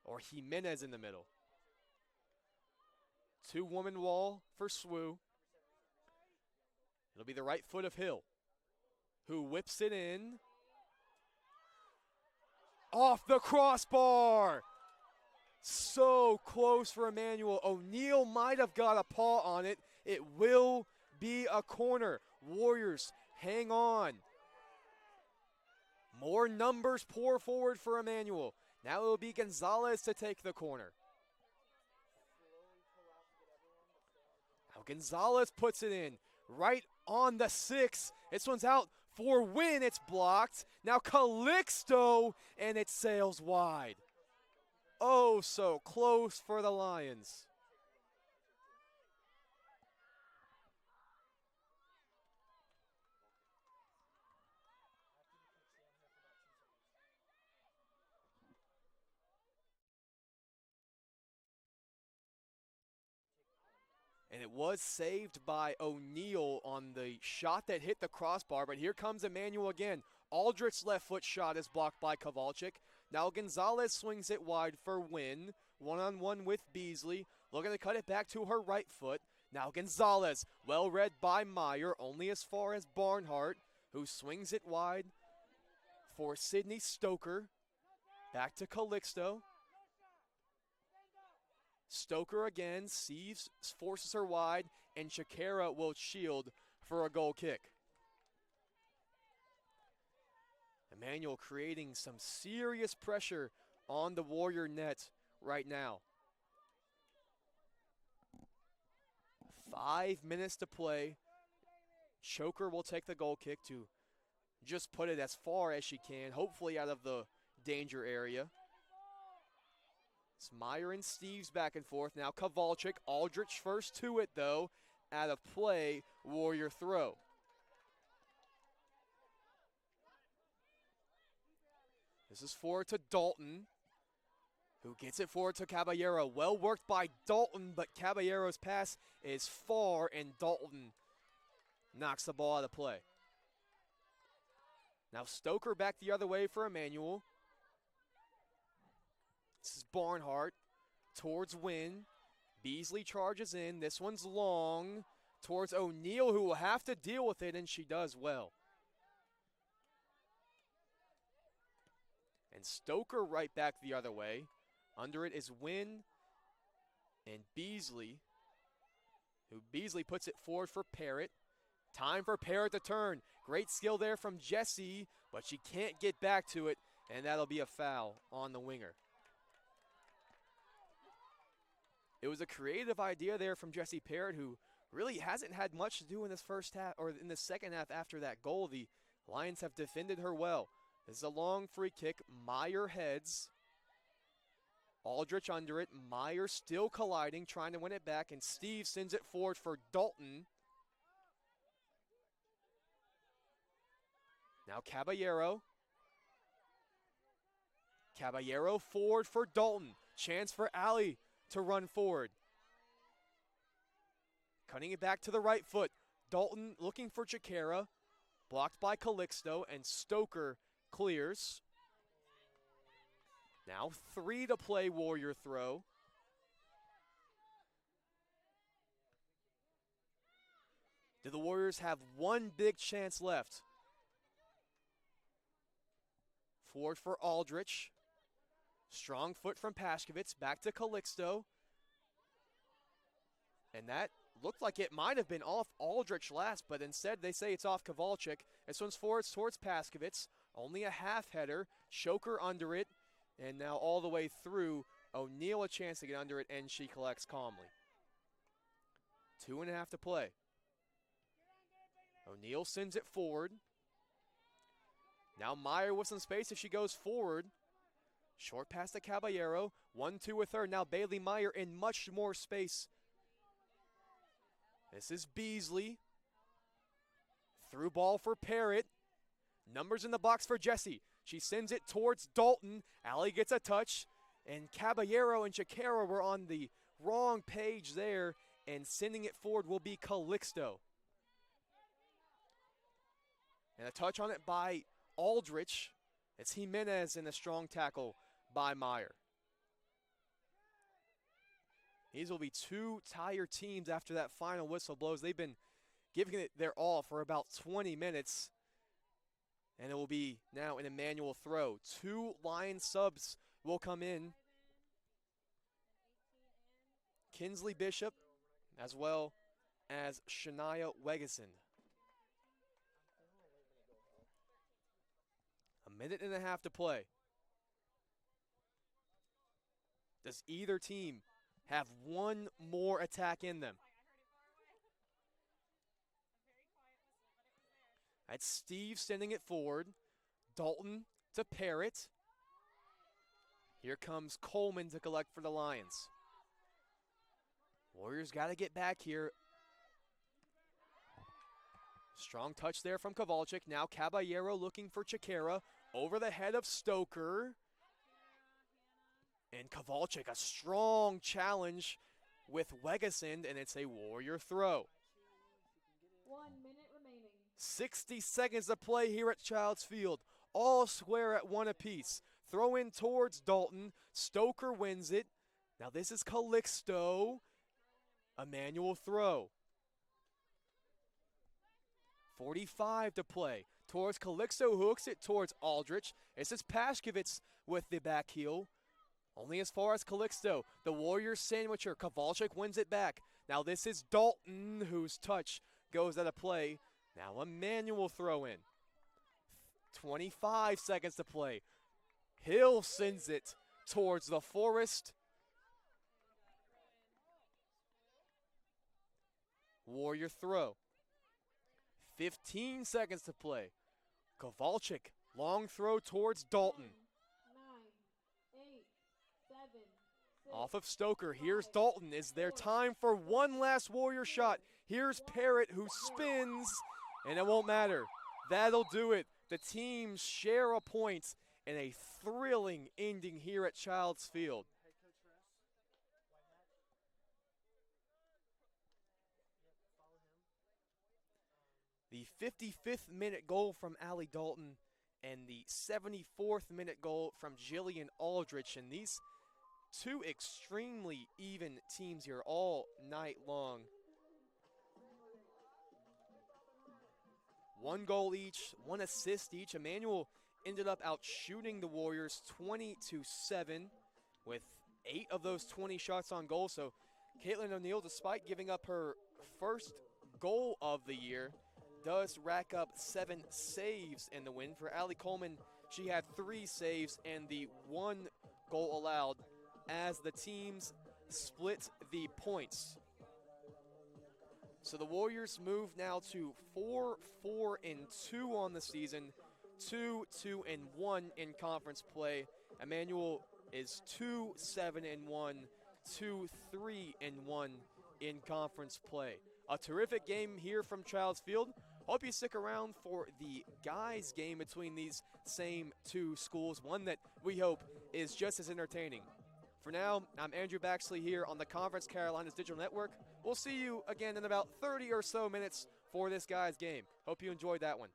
or Jimenez in the middle. Two-woman wall for SWU. It'll be the right foot of Hill, who whips it in. Off the crossbar. So close for Emmanuel. O'Neal might have got a paw on it. It will be a corner. Warriors, hang on. More numbers pour forward for Emmanuel. Now it will be Gonzalez to take the corner. Now Gonzalez puts it in right on the 6. This one's out for win. It's blocked. Now Calixto, and it sails wide. Oh, so close for the Lions. And it was saved by O'Neal on the shot that hit the crossbar, but here comes Emmanuel again. Aldrich's left foot shot is blocked by Kowalczyk. Now Gonzalez swings it wide for win. One-on-one with Beasley. Looking to cut it back to her right foot. Now Gonzalez, well read by Meyer, only as far as Barnhart, who swings it wide for Sydney Stoker. Back to Calixto. Stoker again, Seaves forces her wide, and Shakira will shield for a goal kick. Emmanuel creating some serious pressure on the Warrior net right now. 5 minutes to play. Choker will take the goal kick to just put it as far as she can, hopefully out of the danger area. It's Meyer and Steves back and forth. Now Kowalczyk, Aldrich first to it though. Out of play, Warrior throw. This is forward to Dalton, who gets it forward to Caballero. Well worked by Dalton, but Caballero's pass is far, and Dalton knocks the ball out of play. Now Stoker back the other way for Emmanuel. This is Barnhart towards Wynn. Beasley charges in. This one's long towards O'Neal, who will have to deal with it, and she does well. And Stoker right back the other way. Under it is Wynn and Beasley, who Beasley puts it forward for Parrott. Time for Parrott to turn. Great skill there from Jesse, but she can't get back to it, and that'll be a foul on the winger. It was a creative idea there from Jesse Parrott, who really hasn't had much to do in this first half, or in the second half after that goal. The Lions have defended her well. This is a long free kick. Meyer heads. Aldrich under it. Meyer still colliding, trying to win it back, and Steve sends it forward for Dalton. Now Caballero. Caballero forward for Dalton. Chance for Alley to run forward. Cutting it back to the right foot. Dalton looking for Chikara. Blocked by Calixto, and Stoker clears. Now 3 to play, Warrior throw. Do the Warriors have one big chance left? Forward for Aldrich. Strong foot from Pashkovitz. Back to Calixto. And that looked like it might have been off Aldrich last, but instead they say it's off Kowalczyk. This one's forward towards Pashkovitz. Only a half header. Choker under it. And now all the way through. O'Neal a chance to get under it, and she collects calmly. 2.5 to play. O'Neal sends it forward. Now Meyer with some space if she goes forward. Short pass to Caballero. 1-2 with her. Now Bailey Meyer in much more space. This is Beasley. Through ball for Parrott. Numbers in the box for Jesse. She sends it towards Dalton. Allie gets a touch. And Caballero and Shakira were on the wrong page there. And sending it forward will be Calixto. And a touch on it by Aldrich. It's Jimenez in a strong tackle by Meyer. These will be 2 tired teams after that final whistle blows. They've been giving it their all for about 20 minutes. And it will be now an Emmanuel throw. 2 Lion subs will come in. Kinsley Bishop as well as Shania Wegeson. 1.5 minutes to play. Does either team have one more attack in them? That's Steve sending it forward. Dalton to Parrott. Here comes Coleman to collect for the Lions. Warriors got to get back here. Strong touch there from Kowalczyk. Now Caballero looking for Chikara. Over the head of Stoker. And Kowalczyk, a strong challenge with Wegeson, and it's a Warrior throw. 1 minute remaining. 60 seconds to play here at Childs Field. All square at 1 apiece. Throw in towards Dalton. Stoker wins it. Now this is Calixto. Emmanuel throw. 45 to play. Towards Calixto, hooks it towards Aldrich. This is Pashkovitz with the back heel. Only as far as Calixto. The Warriors sandwicher. Kowalczyk wins it back. Now this is Dalton, whose touch goes out of play. Now Emmanuel throw in. 25 seconds to play. Hill sends it towards the Forest. Warrior throw. 15 seconds to play. Kowalczyk, long throw towards Dalton. 9, 8, 7, 6, Off of Stoker. Here's Dalton. Is there time for one last Warrior shot? Here's Parrott, who spins, and it won't matter. That'll do it. The teams share a point in a thrilling ending here at Childs Field. The 55th minute goal from Allie Dalton and the 74th minute goal from Jillian Aldrich. And these 2 extremely even teams here all night long. 1 goal each, 1 assist each. Emmanuel ended up out shooting the Warriors 20-7 with 8 of those 20 shots on goal. So Caitlin O'Neal, despite giving up her first goal of the year, does rack up 7 saves in the win. For Allie Coleman, she had 3 saves and the 1 goal allowed as the teams split the points. So the Warriors move now to 4-4-2 on the season, 2-2-1 in conference play. Emmanuel is 2-7-1, 2-3-1 in conference play. A terrific game here from Childs Field. Hope you stick around for the guys' game between these same 2 schools, one that we hope is just as entertaining. For now, I'm Andrew Baxley here on the Conference Carolinas Digital Network. We'll see you again in about 30 or so minutes for this guys' game. Hope you enjoyed that one.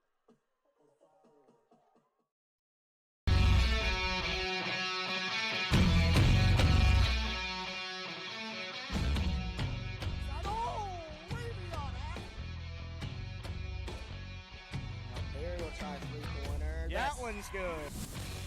one's good.